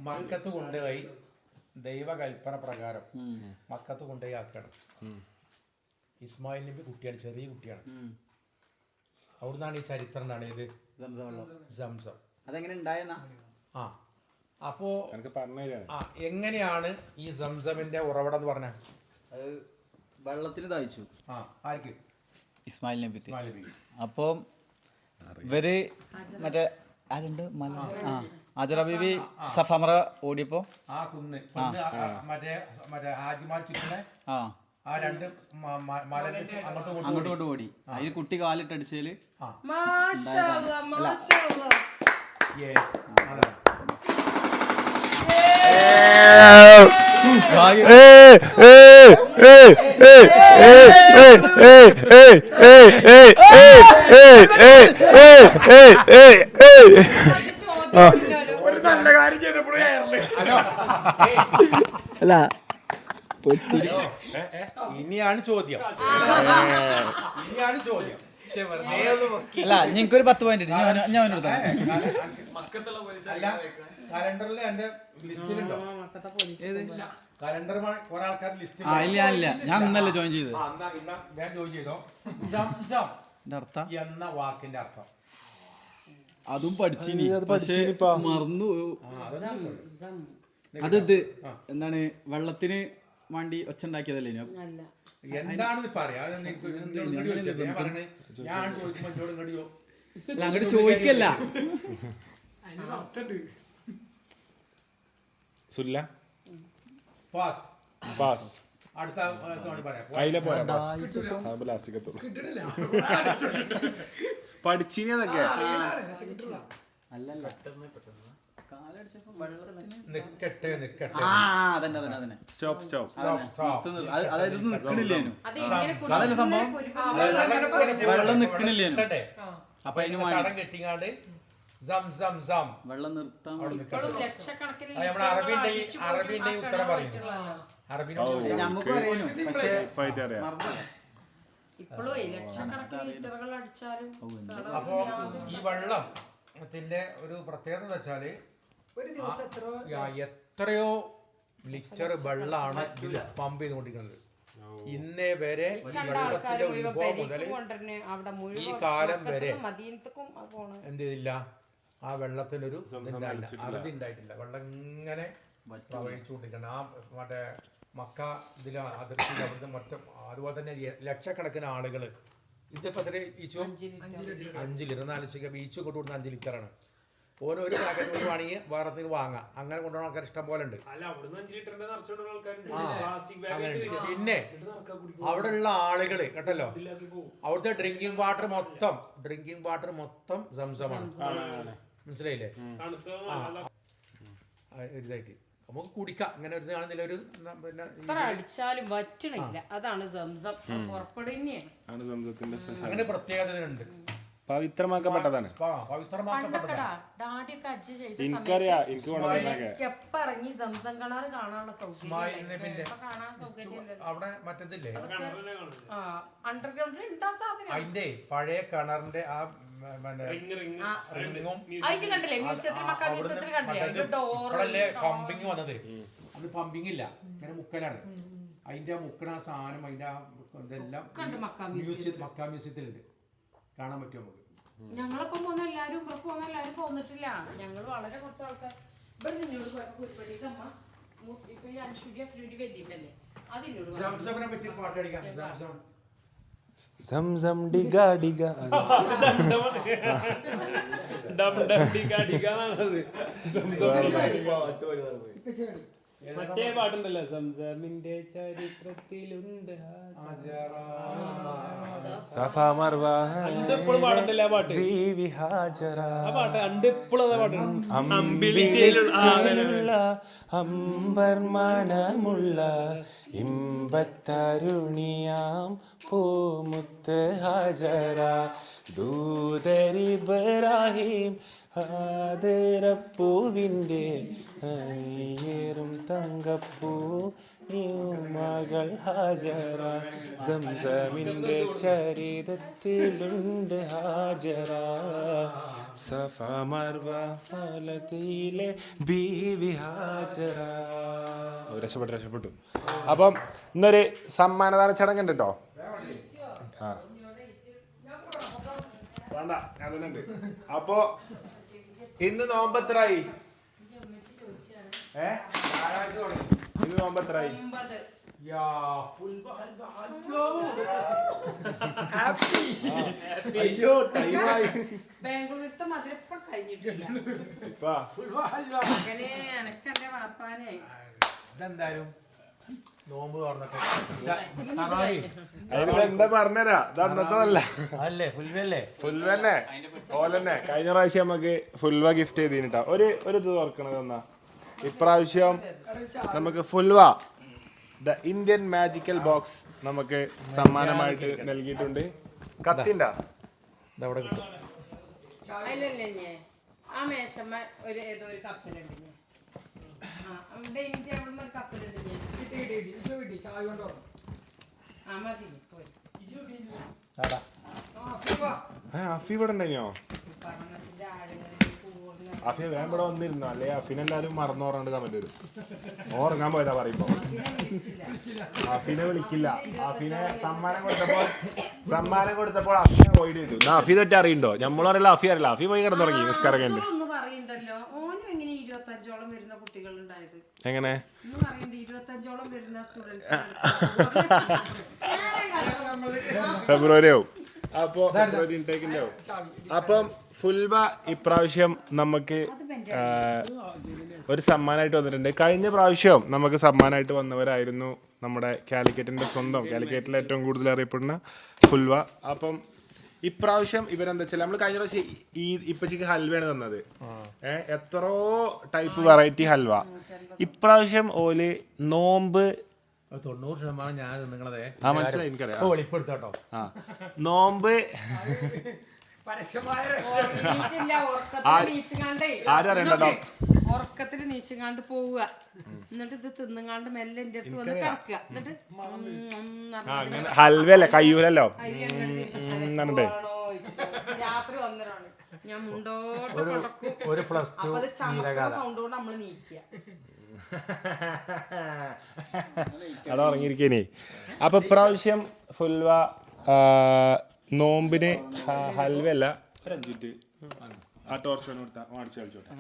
മക്കത്ത് കൊണ്ടുപോയി ദൈവകൽപ്പന പ്രകാരം മക്കത്ത് കൊണ്ടുപോയി ആക്കണം. ഇസ്മായിൽ നബി കുട്ടിയാണ്, ചെറിയ കുട്ടിയാണ്. അവിടുന്നാണ് ഈ ചരിത്രം എന്നാണ് ഇത് സംസം. അതെങ്ങനെ ഉണ്ടായെന്നാ? അപ്പോ എങ്ങനെയാണ് ഈ സംസമിന്റെ ഉറവിടം എന്ന് പറഞ്ഞ? അത് വെള്ളത്തിൽ തയ്ച്ചു. ആർക്ക്? ഇസ്മായിൽ നബിക്ക്. അപ്പം ഇവര് മറ്റേ ആരുണ്ട് മല ഹാജറ ബീബി സഫമറ ഓടിയപ്പോ അങ്ങോട്ട് ഓടി. അതിൽ കുട്ടി കാലിട്ടടിച്ചതില് ഒരു നല്ല കാര്യം ചെയ്തപ്പോഴും അല്ല ഇനിയാണ് ചോദ്യം. അല്ല ഞങ്ങൾക്കൊരു 10 പോയിന്റ് ഞാൻ എടുത്താ അല്ല കലണ്ടറിൽ എന്റെ ലിസ്റ്റിലുണ്ടോ? കലണ്ടർ കുറെ ആൾക്കാർ ലിസ്റ്റിൽ ഇല്ല ഞാൻ ഇന്നല്ലേ ജോയിൻ ചെയ്തത്. ഞാൻ ജോയിൻ ചെയ്തോ. സംസം അർത്ഥം എന്ന വാക്കിന്റെ അർത്ഥം അതും പഠിച്ചിനി മറന്നു. അത് എന്താണ് വെള്ളത്തിന് വേണ്ടി ഒച്ച ഉണ്ടാക്കിയതല്ലേ? എന്താണെന്ന് പറയാ. ഞാൻ ചോദിക്കുമ്പോ അങ്ങോട്ട് ചോദിക്കല്ല. സുല്ല പാസ് പാസ് അടുത്ത പറയാം. അതിലെ പോരാ പാസ് ലാസ്റ്റിക് എത്തുള്ളൂ. പഠിച്ചിനി അതൊക്കെ നിക്കട്ടെ അതന്നെ സ്റ്റോപ്പ് സ്റ്റോപ്പ് അതായത് നിക്കണില്ലേനു. അതല്ല സംഭവം, വെള്ളം നിക്കണില്ലേനു. അപ്പൊ അതിന് കടം കെട്ടിങ്ങാണ്ട് വെള്ളം നിർത്താൻ അറബിന്റെ ഉത്തരം പറയുന്നു. നമുക്ക് അറിയാനു. പക്ഷേ അപ്പോ ഈ വെള്ളത്തിന്റെ ഒരു പ്രത്യേകത എന്ന് വെച്ചാല് എത്രയോ ലിറ്റർ വെള്ളമാണ് ഇതിൽ പമ്പ് ചെയ്തുകൊണ്ടിരിക്കുന്നത്. ഇന്നേ വരെ വെള്ളത്തിന്റെ ഉത്ഭവം മുതൽ ഈ കാലം വരെ എന്ത് ചെയ്തില്ല, ആ വെള്ളത്തിനൊരു അറുതി ഉണ്ടായിട്ടില്ല. വെള്ളം ഇങ്ങനെ പ്രവഹിച്ചുകൊണ്ടിരിക്കണം. ആ മറ്റേ മക്ക ഇതിലെ അതിർത്തിയിൽ അവിടുന്ന് മറ്റും അതുപോലെ തന്നെ ലക്ഷക്കണക്കിന് ആളുകൾ. ഇതിപ്പോ എത്ര ഈച്ചു? 5 ലിറ്റർ. 4 ബീച്ച് കൊണ്ടുകൊടുക്കുന്ന 5 ലിറ്ററാണ്. ഓരോ ഒരു പാക്കറ്റ് കൊണ്ടുവാണെങ്കിൽ വേറെ വാങ്ങാം. അങ്ങനെ കൊണ്ടുപോകുന്ന ആൾക്കാർ ഇഷ്ടം പോലെ ഉണ്ട്. പിന്നെ അവിടെ ഉള്ള ആളുകള് കേട്ടല്ലോ, അവിടുത്തെ ഡ്രിങ്കിങ് വാട്ടർ മൊത്തം സംസമാണ്. മനസ്സിലായില്ലേ? ഇതായിട്ട് നമുക്ക് കുടിക്കാം. അങ്ങനെ ഒരു ഒരു പിന്നെ അടിച്ചാലും വറ്റണില്ല. അതാണ് സംസം. അങ്ങനെ പ്രത്യേകത ഉണ്ട്. പവിത്രമാക്കപ്പെട്ടതാണ്. എനിക്കറിയാം. എനിക്ക് ഇറങ്ങി സംസം കിണർ കാണാനുള്ള സൗകര്യം അവിടെ മറ്റേതില്ലേ, അണ്ടർഗ്രൗണ്ടിൽ ഉണ്ടാ സാധനം. അതിന്റെ പഴയ കിണറിന്റെ ആ ഇപ്പോഴല്ലേ പമ്പിങ് വന്നത്. അത് പമ്പിങ് ഇല്ല, ഇങ്ങനെ മുക്കലാണ്. അതിന്റെ ആ മുക്കണ ആ സാധനം അതിന്റെ ആ ഇതെല്ലാം മക്ക മ്യൂസിയത്തിലുണ്ട്. കാണാൻ പറ്റും നമുക്ക്. ഞങ്ങളൊപ്പം പോകുന്ന എല്ലാരും ഇവിടെ പോകുന്ന എല്ലാരും പോന്നിട്ടില്ല. ഞങ്ങൾ വളരെ കുറച്ച് ആൾക്കാർ ഇവിടെ നിന്നോട് കുരുപ്പടിക്കമ്മ ഇപ്പൊ ഈ അൻഷുരി അഫ്രൂരി വെല്ലിട്ടല്ലേ അതിനോട് സംസമിനെ പറ്റി പാട്ടടിക്കാം. സംസം ഡിഗാ ഡിഗാ മറ്റേ പാട്ടുണ്ടല്ലോ, സംസമിന്റെ ചരിത്രത്തിലുണ്ട് സഫാ മർവ ഇപ്പോഴും പാടുണ്ടല്ലോ ആ പാട്ട്. ആ പാട്ട് ഇപ്പോഴും അമ്പിളിയിലുള്ള അമ്പർമണമുള്ള ഇമ്പത്തരുണിയാം പൂമുത്ത് ഹാജറ ദൂതരിബ്രാഹിം ആദരപ്പൂവിൻ്റെ അണിയേറും തങ്കപ്പൂ മകൾ ഹാജറ സംസമിന്റെ ചരിതത്തിലുണ്ട് ഹാജറ സഫ മർവ ഫലത്തിലെ ബീവി ഹാജറ. രക്ഷപ്പെട്ടു. അപ്പം ഇന്നൊരു സമ്മാനദാന ചടങ്ങുണ്ട് കേട്ടോ. വേണ്ട അതുണ്ട്. അപ്പോ ഇന്ന് നോമ്പെത്രായി? ഇന്ന് നോമ്പെത്രായി? അയ്യോ ടൈമായി. ബാംഗ്ലൂരിലത്തെ മധുരപ്പം കഴിഞ്ഞിട്ടില്ല. ഇതെന്തായാലും നോമ്പ് തുറന്നിട്ട് എന്താ പറഞ്ഞരാ, ഇത് അന്നത്തല്ല അല്ലേ ഫുൽവല്ലേ ഫുൽവന്നെ ഓലന്നെ. കഴിഞ്ഞ പ്രാവശ്യം നമുക്ക് ഫുൽവ ഗിഫ്റ്റ് ചെയ്തിട്ടാ ഒരു ഇത് തുറക്കണത് എന്നാ. ഇപ്രാവശ്യം നമുക്ക് ഫുൽവ ദ ഇന്ത്യൻ മാജിക്കൽ ബോക്സ് നമുക്ക് സമ്മാനമായിട്ട് നൽകിയിട്ടുണ്ട്. കത്തിൻ്റെ ഇതവിടെ കിട്ടും. അല്ലല്ലേ ആ മേശമ്മ ഒരു ഏതോ ഒരു കപ്പലുണ്ട്. ഡൈനിങ് ടേബിളിൽ ഒരു കപ്പലുണ്ട്. ആ മതി അഫി ഇവിടെ ഉണ്ടോ? അഫി വേഗം ഇവിടെ വന്നിരുന്നു, അല്ലേ അഫിനെ എല്ലാവരും മറന്നോറാണ്ട് കമന്റ് വരും. ഓർങ്ങാൻ പോയതാ പറയുമ്പോ. അഫിനെ വിളിക്കില്ല. അഫിനെ സമ്മാനം കൊടുത്തപ്പോൾ അഫിനെ അവോയ്ഡ് ചെയ്തു. അഫി തൊട്ട് അറിയണ്ടോ? നമ്മളറിയില്ല, അഫി അറിയില്ല. അഫി പോയി കിടന്നു തുടങ്ങി നിസ്കാരം കഴിഞ്ഞു. എങ്ങനെ ഫെബ്രുവരി ആവും. അപ്പോൾ ഫെബ്രുവരി ഇൻടേക്കിൻ്റെ ആവും. അപ്പം ഫുൽവ ഇപ്രാവശ്യം നമുക്ക് ഒരു സമ്മാനമായിട്ട് വന്നിട്ടുണ്ട്. കഴിഞ്ഞ പ്രാവശ്യം നമുക്ക് സമ്മാനമായിട്ട് വന്നവരായിരുന്നു നമ്മുടെ കാലിക്കറ്റിൻ്റെ സ്വന്തം, കാലിക്കറ്റിലെ ഏറ്റവും കൂടുതൽ അറിയപ്പെടുന്ന ഫുൽവ. അപ്പം ഇപ്രാവശ്യം ഇവരെന്താ വെച്ചാൽ നമ്മൾ കഴിഞ്ഞ പ്രാവശ്യം ഈ ഇപ്പച്ചിക്ക് ഹൽവയാണ് തന്നത്. എത്രയോ ടൈപ്പ് വെറൈറ്റി ഹൽവ. ഇപ്രാവശ്യം ഓല് നോമ്പ് 90% ഞാൻ നിങ്ങളതെ മനസ്സിലായി, എനിക്കറിയാം. വെളിപ്പെടുത്താട്ടോ. നോമ്പ് ഉറക്കത്തിൽ നീച്ചുകാണ്ട് പോവുക, എന്നിട്ട് ഇത് തിന്നുകാണ്ട് മെല്ലെ എന്റെ അടുത്ത് വന്ന് കിടക്കുക, എന്നിട്ട് ഹൽവല്ല കയ്യൂരല്ലോ രാത്രി വന്നതാണ് ഞാൻ മുണ്ടോട്ട് ഒരു +2 സൗണ്ട് കൊണ്ട് നമ്മള് നീക്കുക. അവിടെ ഉറങ്ങിയിരിക്കണേ. അപ്പൊ ഇപ്രാവശ്യം ഫുൽവ നോമ്പിന് ഹൽവല്ല ഒരു 5 മിനിറ്റ് ആ ടോർച്ച് അടിച്ചു കളിച്ചോട്ടെ.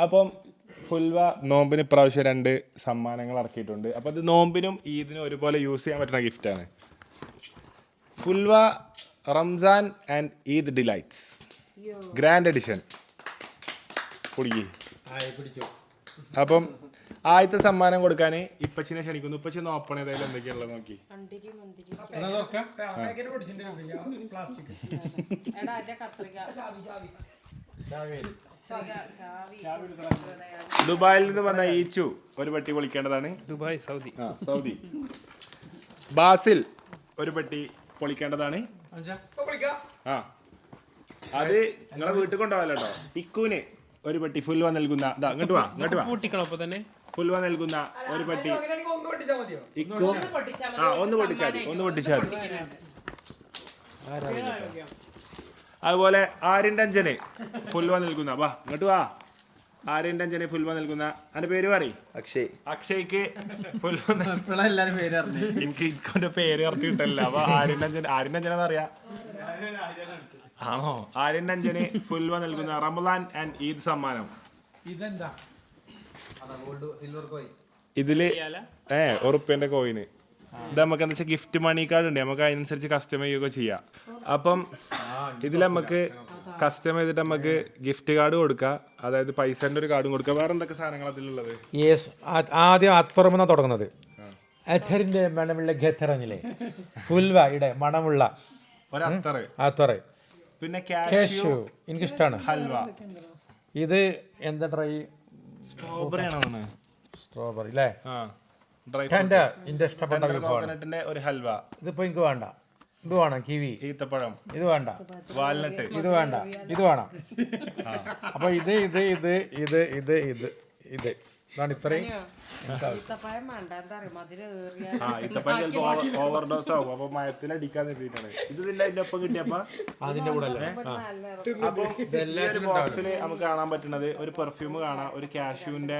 അപ്പം ഫുൽവ നോമ്പിന് ഇപ്രാവശ്യം 2 സമ്മാനങ്ങൾ ഇറക്കിയിട്ടുണ്ട്. അപ്പം അത് നോമ്പിനും ഈദിനും ഒരുപോലെ യൂസ് ചെയ്യാൻ പറ്റുന്ന ഗിഫ്റ്റാണ്. Fulva Ramzan and Eid delights grand edition കുടുങ്ങി. അപ്പം ആദ്യത്തെ സമ്മാനം കൊടുക്കാൻ ഇപ്പച്ചിനെ ക്ഷണിക്കുന്നു. ഇപ്പച്ചി ഒന്ന് ഓപ്പൺ ചെയ്താലും എന്തൊക്കെയാണുള്ളത് നോക്കി. ദുബായിൽ നിന്ന് വന്ന ഈച്ചു ഒരു പെട്ടി പൊളിക്കേണ്ടതാണ്. Dubai, Saudi. സൗദി. ബാസിൽ ഒരു പെട്ടി പൊളിക്കേണ്ടതാണ്. ആ അത് നിങ്ങളെ വീട്ടിൽ കൊണ്ടുപോകല്ലോ കേട്ടോ. ഇക്കൂന് ഒരു പെട്ടി ഫുൽവ നൽകുന്ന ഇങ്ങോട്ട് വാ പൊട്ടിക്കണം. അപ്പൊ തന്നെ ഫുൽവ നൽകുന്ന ഒരു പെട്ടി ഇക്കു. ഒന്ന് പൊട്ടിച്ചാൽ മതി. അതുപോലെ ആര്യൻ്റെ ഫുൽവ നൽകുന്ന ഇങ്ങോട്ട് വാ. ആര്യൻ്റെ ഫുൽവ നൽകുന്ന അതിന്റെ പേര് പറയും. അക്ഷയ്ക്ക് ഫുൽവ. എനിക്ക് ഇക്കോന്റെ പേര് കറക്റ്റ് കിട്ടല്ല. അപ്പൊ ആര്യൻ്റെ അറിയാം. ആണോ? ആര്യൻ്റെ ഫുൽവ നൽകുന്ന റമദാൻ ആൻഡ് ഈദ് സമ്മാനം. ഇതില് ₹1 കോയിന്. ഇത് നമുക്ക് എന്താ വെച്ചാൽ ഗിഫ്റ്റ് മണി കാർഡ് ഉണ്ട്, നമുക്ക് അതിനനുസരിച്ച് കസ്റ്റമൈസ് ചെയ്യുകയൊക്കെ ചെയ്യാം. അപ്പം ഇതിൽ നമുക്ക് കസ്റ്റമൈസ് ചെയ്തിട്ട് നമുക്ക് ഗിഫ്റ്റ് കാർഡ് കൊടുക്കാം, അതായത് പൈസന്റെ ഒരു കാർഡും കൊടുക്കാം. വേറെ എന്തൊക്കെ സാധനങ്ങൾ അതിലുള്ളത്? ആദ്യം അത്തറമെന്നാണ് തുടങ്ങുന്നത്. അത്തറിന്റെ മണമുള്ള ഖത്തറഞ്ഞില്ലേ, ഫുൽവയുടെ മണമുള്ള അത്തറ്. പിന്നെ കാഷ്യൂ എനിക്കിഷ്ടമാണ്. ഹൽവ. ഇത് എന്താ ട്രൈ സ്ട്രോബെറി ആണോ? സ്ട്രോബെറി അല്ലേ? ഇഷ്ടപ്പെട്ട കോക്കനട്ടിന്റെ ഒരു ഹൽവ. ഇതിപ്പോ എനിക്ക് വേണ്ട. ഇത് വേണം. കിവി, ഈത്തപ്പഴം. ഇത് വേണ്ട. വാൽനട്ട്. ഇത് വേണ്ട. ഇത് വേണം. അപ്പൊ ഇത് ഇത് ഇത് ഇത് ഇത് ഇത് ഇത് ഇതാണ് ഇത്രയും. ഓവർഡോസ് ആവും. അപ്പൊ മയത്തിലടിക്കാൻ നിർത്തിയിട്ടാണ് ഇതിന്റെ ഒപ്പം കിട്ടിയപ്പോ അതിന്റെ കൂടെ ബോക്സിൽ നമുക്ക് കാണാൻ പറ്റുന്നത് ഒരു പെർഫ്യൂം കാണാം, ഒരു കാഷ്യൂന്റെ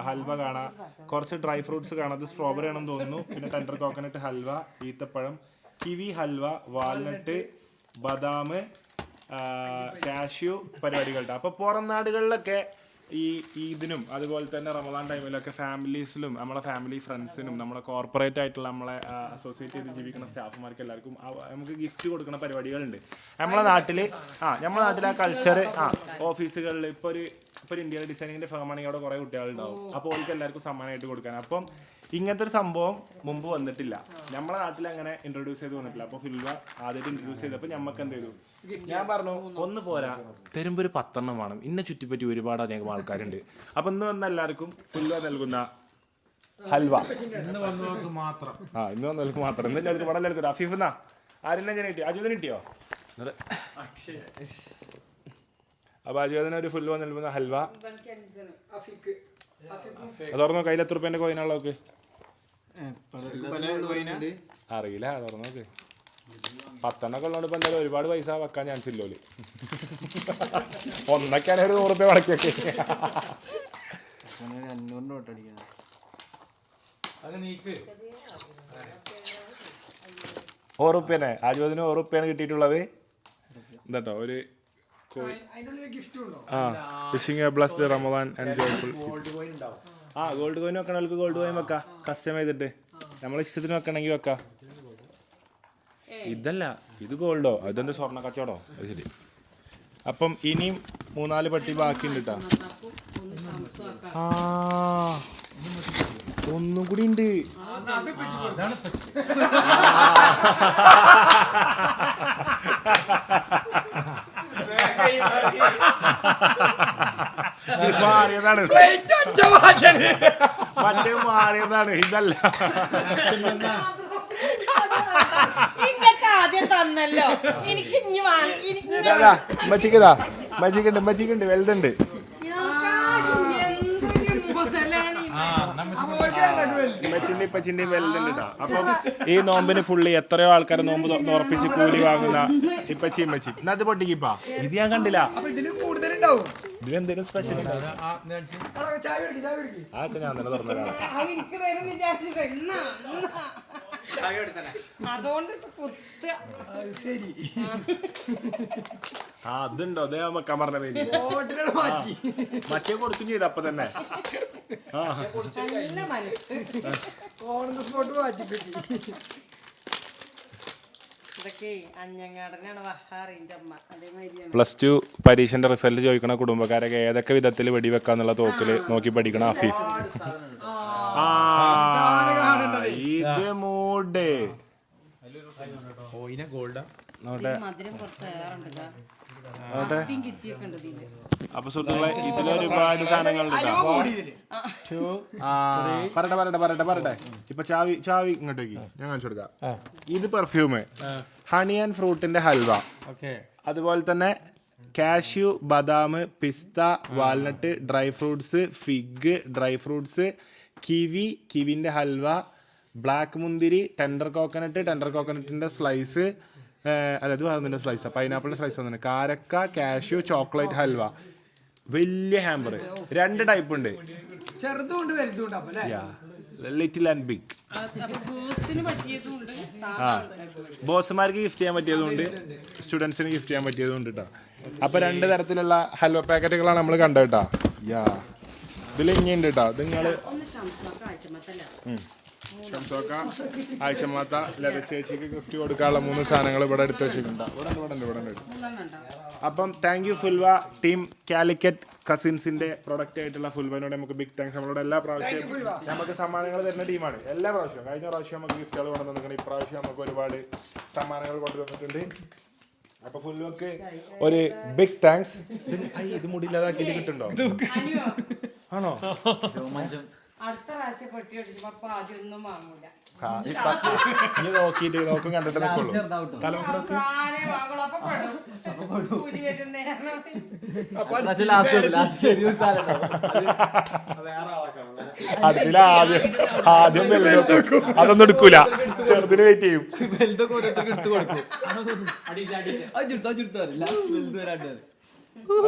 ഹൽവ കാണാം, കുറച്ച് ഡ്രൈ ഫ്രൂട്ട്സ് കാണാം. അത് സ്ട്രോബെറി ആണെന്ന് തോന്നുന്നു. പിന്നെ ടെൻഡർ കോക്കനട്ട് ഹൽവ, ഈത്തപ്പഴം, കിവി ഹൽവ, വാൽനട്ട്, ബദാം, കാഷ്യൂ പരിപാടികളുണ്ട്. അപ്പൊ പുറം നാടുകളിലൊക്കെ ഈ ഈദിനും അതുപോലെ തന്നെ റമദാൻ ടൈമിലൊക്കെ ഫാമിലീസിലും നമ്മളെ ഫാമിലി ഫ്രണ്ട്സിനും നമ്മളെ കോർപ്പറേറ്റ് ആയിട്ടുള്ള നമ്മളെ അസോസിയേറ്റ് ചെയ്ത് ജീവിക്കുന്ന സ്റ്റാഫുമാർക്ക് എല്ലാവർക്കും നമുക്ക് ഗിഫ്റ്റ് കൊടുക്കുന്ന പരിപാടികളുണ്ട് നമ്മളെ നാട്ടിൽ. നമ്മളെ നാട്ടിൽ ആ കൾച്ചർ ഓഫീസുകളിൽ ഇപ്പോൾ ഒരു ഇന്ത്യയിലെ ഡിസൈനിങ്ങിൻ്റെ ഫേമാണെങ്കിൽ അവിടെ കുറേ കുട്ടികളുണ്ടാവും. അപ്പോൾ അവർക്ക് എല്ലാവർക്കും സമ്മാനമായിട്ട് കൊടുക്കാൻ. അപ്പം ഇങ്ങനത്തെ ഒരു സംഭവം മുമ്പ് വന്നിട്ടില്ല, നമ്മളെ നാട്ടിൽ അങ്ങനെ ഇൻട്രൊഡ്യൂസ് ചെയ്ത് വന്നിട്ടില്ല. അപ്പോൾ ഫുൽവ ആദ്യമായിട്ട് ഇൻട്രൊഡ്യൂസ് ചെയ്തപ്പോൾ ഞമ്മക്ക് എന്ത് ചെയ്തു, ഞാൻ പറഞ്ഞു ഒന്ന് പോരാ, തരുമ്പോൾ ഒരു 10 വേണം, ഇന്നെ ചുറ്റിപ്പറ്റി ഒരുപാട് അധികം ആൾക്കാരുണ്ട്. അപ്പം ഇന്ന് വന്ന എല്ലാവർക്കും ഫുൽവ നൽകുന്ന ഹൽവ. ഇന്ന് വന്നവർക്ക് മാത്രം. ഇന്ന് വന്നവർക്ക് മാത്രം. ഇന്ന് എല്ലാവർക്കും ഇവിടെ എല്ലാവർക്കും. അഫീഫ് എന്നാ ആരെല്ലാം ഞാൻ കിട്ടി? അജുവിന് കിട്ടിയോ? അപ്പൊ അജുവിന് ഒരു ഫുൽവ നൽകുന്ന ഹൽവ. അത് തുറന്നോ, കയ്യിൽ ₹1 കോയിനാളൊക്കെ അറിയില്ല, തുറന്നോക്ക്. 10 ഉള്ളതുകൊണ്ട് ഇപ്പം എന്തായാലും ഒരുപാട് പൈസ വെക്കാൻ ചാൻസ് ഇല്ലോല്. ഒന്നൊക്കെയാണ് ഒരു 100 രൂപ മടക്കിയൊക്കെ. ₹100 ആജുവതിന് ₹100 കിട്ടിയിട്ടുള്ളത്. എന്താട്ടോ ഒരു wishing a blessed Ramadan and joyful. Gold coin വെക്കണവർക്ക് ഗോൾഡ് കോയിൻ വെക്കാം, കസ്റ്റം ചെയ്തിട്ട് നമ്മളെ ഇഷ്ടത്തിന് വെക്കണമെങ്കിൽ വെക്കാം. ഇതല്ല, ഇത് ഗോൾഡോ, അതെന്ത് സ്വർണ്ണ കച്ചവടോ? അത് ശരി. അപ്പം ഇനിയും 3-4 പെട്ടി ബാക്കിയുണ്ട് കേട്ടോ. ഒന്നും കൂടി ഉണ്ട്. മാറിയതാണ്, മറ്റേ മാറിയതാണ്, ഇതല്ല. മച്ചിക്കുണ്ട് വലുതുണ്ട്. ഇപ്പച്ചിന്റെ വലുതുണ്ട് കേട്ടോ. അപ്പം ഈ നോമ്പിന് ഫുള്ളി എത്രയോ ആൾക്കാരെ നോമ്പ് ഉറപ്പിച്ച് കൂലി വാങ്ങുന്ന ഇപ്പച്ചി എന്നാ അത് പൊട്ടിക്കിപ്പാ. ഇത് ഞാൻ കണ്ടില്ല. ഇതിലെന്തേലും സ്പെഷ്യൽ അതൊക്കെ ഞാൻ തന്നെ തുറന്നതാണ്. അതുണ്ടോ? അതേ വെക്കാൻ പറഞ്ഞത്. മറ്റേ കൊടുക്കും ചെയ്ത് അപ്പൊ തന്നെ. +2 പരീക്ഷന്റെ റിസൾട്ട് ചോദിക്കണ കുടുംബക്കാരൊക്കെ ഏതൊക്കെ വിധത്തിൽ വെടിവെക്കാന്നുള്ള തോക്കില് നോക്കി പഠിക്കണ അഫീഫ്. ഇത് മൂഡ് അപ്പൊ സുഹൃത്തുക്കളെ, ഇതിലൊരുപാട് സാധനങ്ങളുണ്ട്. പറട്ടെ. ഇപ്പൊ ചാവി ഇങ്ങോട്ടേക്ക് ഞാൻ കാണിച്ചു കൊടുക്കാം. ഇത് പെർഫ്യൂമ്, ഹണി ആൻഡ് ഫ്രൂട്ടിന്റെ ഹൽവ, അതുപോലെ തന്നെ കാഷ്യൂ, ബദാം, പിസ്ത, walnut, dry fruits, fig, dry fruits, കിവിന്റെ ഹൽവ, ബ്ലാക്ക് മുന്തിരി, ടെൻഡർ കോക്കനട്ടിന്റെ സ്ലൈസ്, അതായത് പറഞ്ഞതിന്റെ സ്ലൈസ്, പൈനാപ്പിളിന്റെ സ്ലൈസ് വന്നിട്ട്, കാരക്ക, കാഷ്യൂ, ചോക്ലേറ്റ് ഹൽവ. വലിയ ഹാമ്പർ 2 ടൈപ്പ് ഉണ്ട്, ചെറുതുണ്ട് വലുതുണ്ട്. Little and big. ബോസ്മാർക്ക് ഗിഫ്റ്റ് ചെയ്യാൻ പറ്റിയതുകൊണ്ട് സ്റ്റുഡൻസിന് ഗിഫ്റ്റ് ചെയ്യാൻ പറ്റിയതുകൊണ്ട് കേട്ടോ. അപ്പൊ 2 തരത്തിലുള്ള ഹൽവ പാക്കറ്റുകളാണ് നമ്മൾ കണ്ടത് കേട്ടോ. ഇതിൽ ഇനിയുണ്ട് കേട്ടോ. ഇത് നിങ്ങള് ഷംസോക്ക, ആഴ്ചമാത്ത, ലത ചേച്ചിക്ക് ഗിഫ്റ്റ് കൊടുക്കാനുള്ള 3 സാധനങ്ങൾ ഇവിടെ എടുത്ത് വെച്ചിട്ടുണ്ട്. ഇവിടെ. അപ്പം thank you Fulva team Calicut കസിൻസിന്റെ പ്രൊഡക്റ്റ് ആയിട്ടുള്ള ഫുൽവനോട് നമുക്ക് ബിഗ് താങ്ക്സ്. നമ്മളോട് എല്ലാ പ്രാവശ്യവും നമുക്ക് സമ്മാനങ്ങൾ തരുന്ന ടീമാണ്. എല്ലാ പ്രാവശ്യവും, കഴിഞ്ഞ പ്രാവശ്യം നമുക്ക് ഗിഫ്റ്റുകൾ കൊണ്ടുവന്നിട്ടുണ്ട്, ഇപ്രാവശ്യം നമുക്ക് ഒരുപാട് സമ്മാനങ്ങൾ കൊണ്ടുവന്നിട്ടുണ്ട്. അപ്പൊ ഫുൽവക്ക് ഒരു ബിഗ് താങ്ക്സ്. ഇത് മുടിയില്ലാതാക്കിയിട്ട് കിട്ടുന്നുണ്ടോ? ആണോ? അടുത്ത പ്രാവശ്യം പെട്ടി അടിച്ചപ്പോ ആദ്യമൊന്നും വാങ്ങൂല. നോക്കും കണ്ടിട്ട് നിൽക്കുള്ളൂ. തലമുറക്ക് ആദ്യം അതൊന്നും എടുക്കൂല, ചെറുതിന് വെയിറ്റ് ചെയ്യും.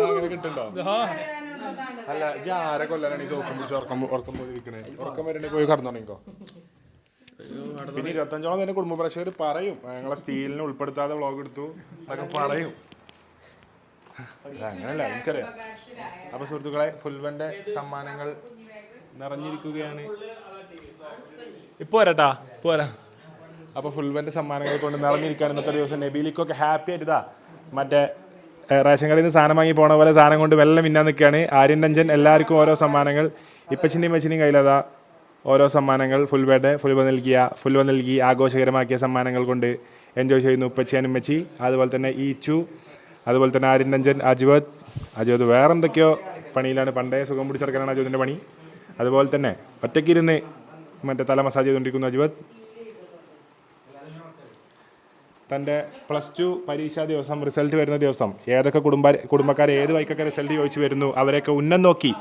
അങ്ങനെ കിട്ടുണ്ടോ? അല്ല, ആരെ കൊല്ലാനാണ് ഇത് ഉറക്കം പോയിരിക്കണേ? ഉറക്കം വരണ്ടേ? പോയി കടന്നുണ്ടെങ്കിക്കോ. പിന്നെ 25ഓളം തന്നെ കുടുംബ പ്രേക്ഷകർ പറയും ഞങ്ങളെ സ്റ്റീലിനെ ഉൾപ്പെടുത്താതെ വ്ളോഗ് എടുത്തു അതൊക്കെ പറയും. അങ്ങനല്ല, എനിക്കറിയാം. അപ്പൊ സുഹൃത്തുക്കളെ, ഫുൽവന്റെ സമ്മാനങ്ങൾ നിറഞ്ഞിരിക്കുകയാണ്. പോരാ. അപ്പൊ ഫുൽവന്റെ സമ്മാനങ്ങൾ കൊണ്ട് നിറഞ്ഞിരിക്കുകയാണ് ഇന്നത്തെ ദിവസം. നബീലിക്കൊക്കെ ഹാപ്പി ആയിട്ടാ മറ്റേ റേഷൻ കടയിൽ നിന്ന് സാധനം വാങ്ങി പോണ പോലെ സാധനം കൊണ്ട് വെള്ളം മിന്നാൻ നിൽക്കുകയാണ്. ആര്യൻ രഞ്ജൻ എല്ലാവർക്കും ഓരോ സമ്മാനങ്ങൾ. ഇപ്പച്ചിൻ്റെയും മച്ചിൻ്റെയും കയ്യിലതാ ഓരോ സമ്മാനങ്ങൾ. ഫുൽവ നൽകി ആഘോഷകരമാക്കിയ സമ്മാനങ്ങൾ കൊണ്ട് എൻജോയ് ചെയ്യുന്നു ഉപ്പച്ചിയാനും ഉമ്മച്ചി. അതുപോലെ തന്നെ ഈച്ചു, അതുപോലെ തന്നെ ആര്യൻ രഞ്ജൻ, അജുവത് വേറെ എന്തൊക്കെയോ പണിയിലാണ്. പണ്ടേ സുഖം പിടിച്ചെടുക്കാനാണ് അജുവതിൻ്റെ പണി. അതുപോലെ തന്നെ ഒറ്റയ്ക്കിരുന്ന് മറ്റേ തല മസാജ് ചെയ്തുകൊണ്ടിരിക്കുന്നു അജുവത്. തൻ്റെ +2 പരീക്ഷാ ദിവസം, റിസൾട്ട് വരുന്ന ദിവസം ഏതൊക്കെ കുടുംബക്കാർ ഏത് വൈക്കൊക്കെ റിസൾട്ട് ചോദിച്ചു വരുന്നു അവരെയൊക്കെ ഉന്നം നോക്കി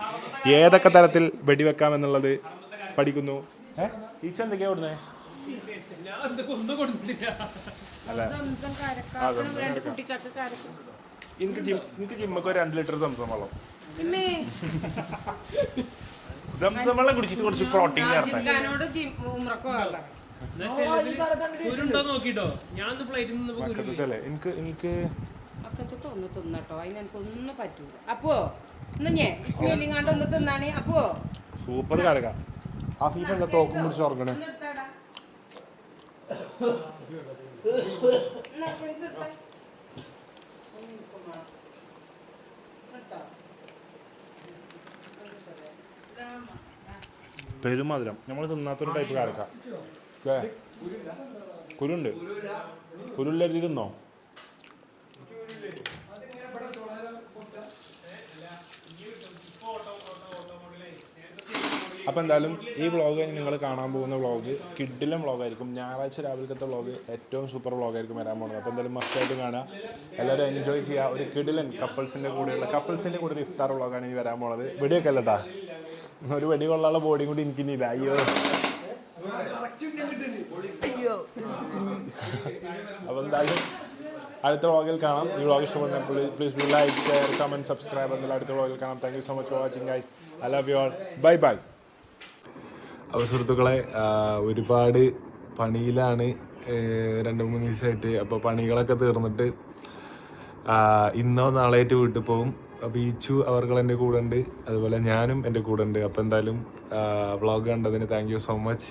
ഏതൊക്കെ തരത്തിൽ വെടിവെക്കാമെന്നുള്ളത് പഠിക്കുന്നു. ഈച്ച എന്തൊക്കെയാ ഓടുന്നത്? ഞാൻ ഒന്നും കൊടുത്തില്ല. എനിക്ക് ജിമ്മൊക്കെ 2 ലിറ്റർ സംസം വെള്ളം സംസം വെള്ളം കുടിച്ചിട്ട് കുറച്ച് പ്രോട്ടീൻ ഉരുണ്ടോ നോക്കിട്ടോ. ഞാൻ പ്ലേറ്റിൽ നിന്നപ്പോ എനിക്ക് തിന്നട്ടോ അതിനെനിക്കൊന്നും പറ്റൂല. അപ്പോ സ്മെല്ലിങ്ങാണ്ട് ഒന്ന് തിന്നാണേ. അപ്പോ സൂപ്പർ കാരക്ക. ആ ഫീഫ് എന്താ തോക്കും പിടിച്ച് ഉറങ്ങണേ. പെരുമധുരം. നമ്മൾ തിന്നാത്തൊരു ടൈപ്പ് കാരക്ക. കുരുണ്ട്. കുരുള്ളരുതി തിന്നോ? അപ്പോൾ എന്തായാലും ഈ വ്ളോഗ് നിങ്ങൾ കാണാൻ പോകുന്ന വ്ളോഗ് കിഡിലും വ്ളോഗായിരിക്കും. ഞായറാഴ്ച രാവിലത്തെ വ്ളോഗ് ഏറ്റവും സൂപ്പർ വ്ളോഗായിരിക്കും വരാൻ പോകുന്നത്. അപ്പോൾ എന്തായാലും മസ്റ്റായിട്ട് കാണുക, എല്ലാവരും എൻജോയ് ചെയ്യുക. ഒരു കിഡിലൻ കപ്പിൾസിൻ്റെ കൂടെ ഒരു ഇഫ്താർ വ്ളോഗാണ് ഇനി വരാൻ പോകുന്നത്. വെടിയൊക്കെ അല്ലട്ടാ, ഒരു വെടി കൊള്ളാനുള്ള ബോഡിയും കൂടി എനിക്കിനില്ല. അയ്യോ. അപ്പോൾ എന്തായാലും അടുത്ത വ്ളോഗിൽ കാണാം. ഈ വ്ളോഗ് ഇഷ്ടപ്പെടുന്ന please do like, share, comment, subscribe. എന്തായാലും അടുത്ത വ്ളോഗിൽ കാണാം. Thank you so much for watching guys. I love you all. Bye bye. അപ്പോൾ സുഹൃത്തുക്കളെ, ഒരുപാട് പണിയിലാണ് 2-3 ദിവസമായിട്ട്. അപ്പോൾ പണികളൊക്കെ തീർന്നിട്ട് ഇന്നോ നാളെയായിട്ട് വീട്ടിൽ പോകും. അപ്പോൾ ഈച്ചു അവർകൾ എൻ്റെ കൂടെ ഉണ്ട്, അതുപോലെ ഞാനും എൻ്റെ കൂടെ ഉണ്ട്. അപ്പോൾ എന്തായാലും വ്ളോഗ് കണ്ടതിന് thank you so much.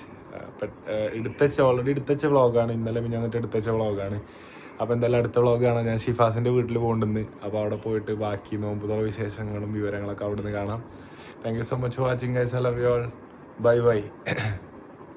Already എടുത്തച്ച വ്ളോഗാണ്, ഇന്നലെ മിനിഞ്ഞാന്നിട്ട് എടുത്തച്ച വ്ളോഗാണ്. അപ്പോൾ എന്തായാലും അടുത്ത വ്ളോഗ് കാണാം. ഞാൻ ഷിഫാസിൻ്റെ വീട്ടിൽ പോകുന്നുണ്ട്. അപ്പോൾ അവിടെ പോയിട്ട് ബാക്കി നോമ്പുതുറ വിശേഷങ്ങളും വിവരങ്ങളൊക്കെ അവിടെ നിന്ന് കാണാം. Thank you so much for watching guys. I love you all. Bye bye.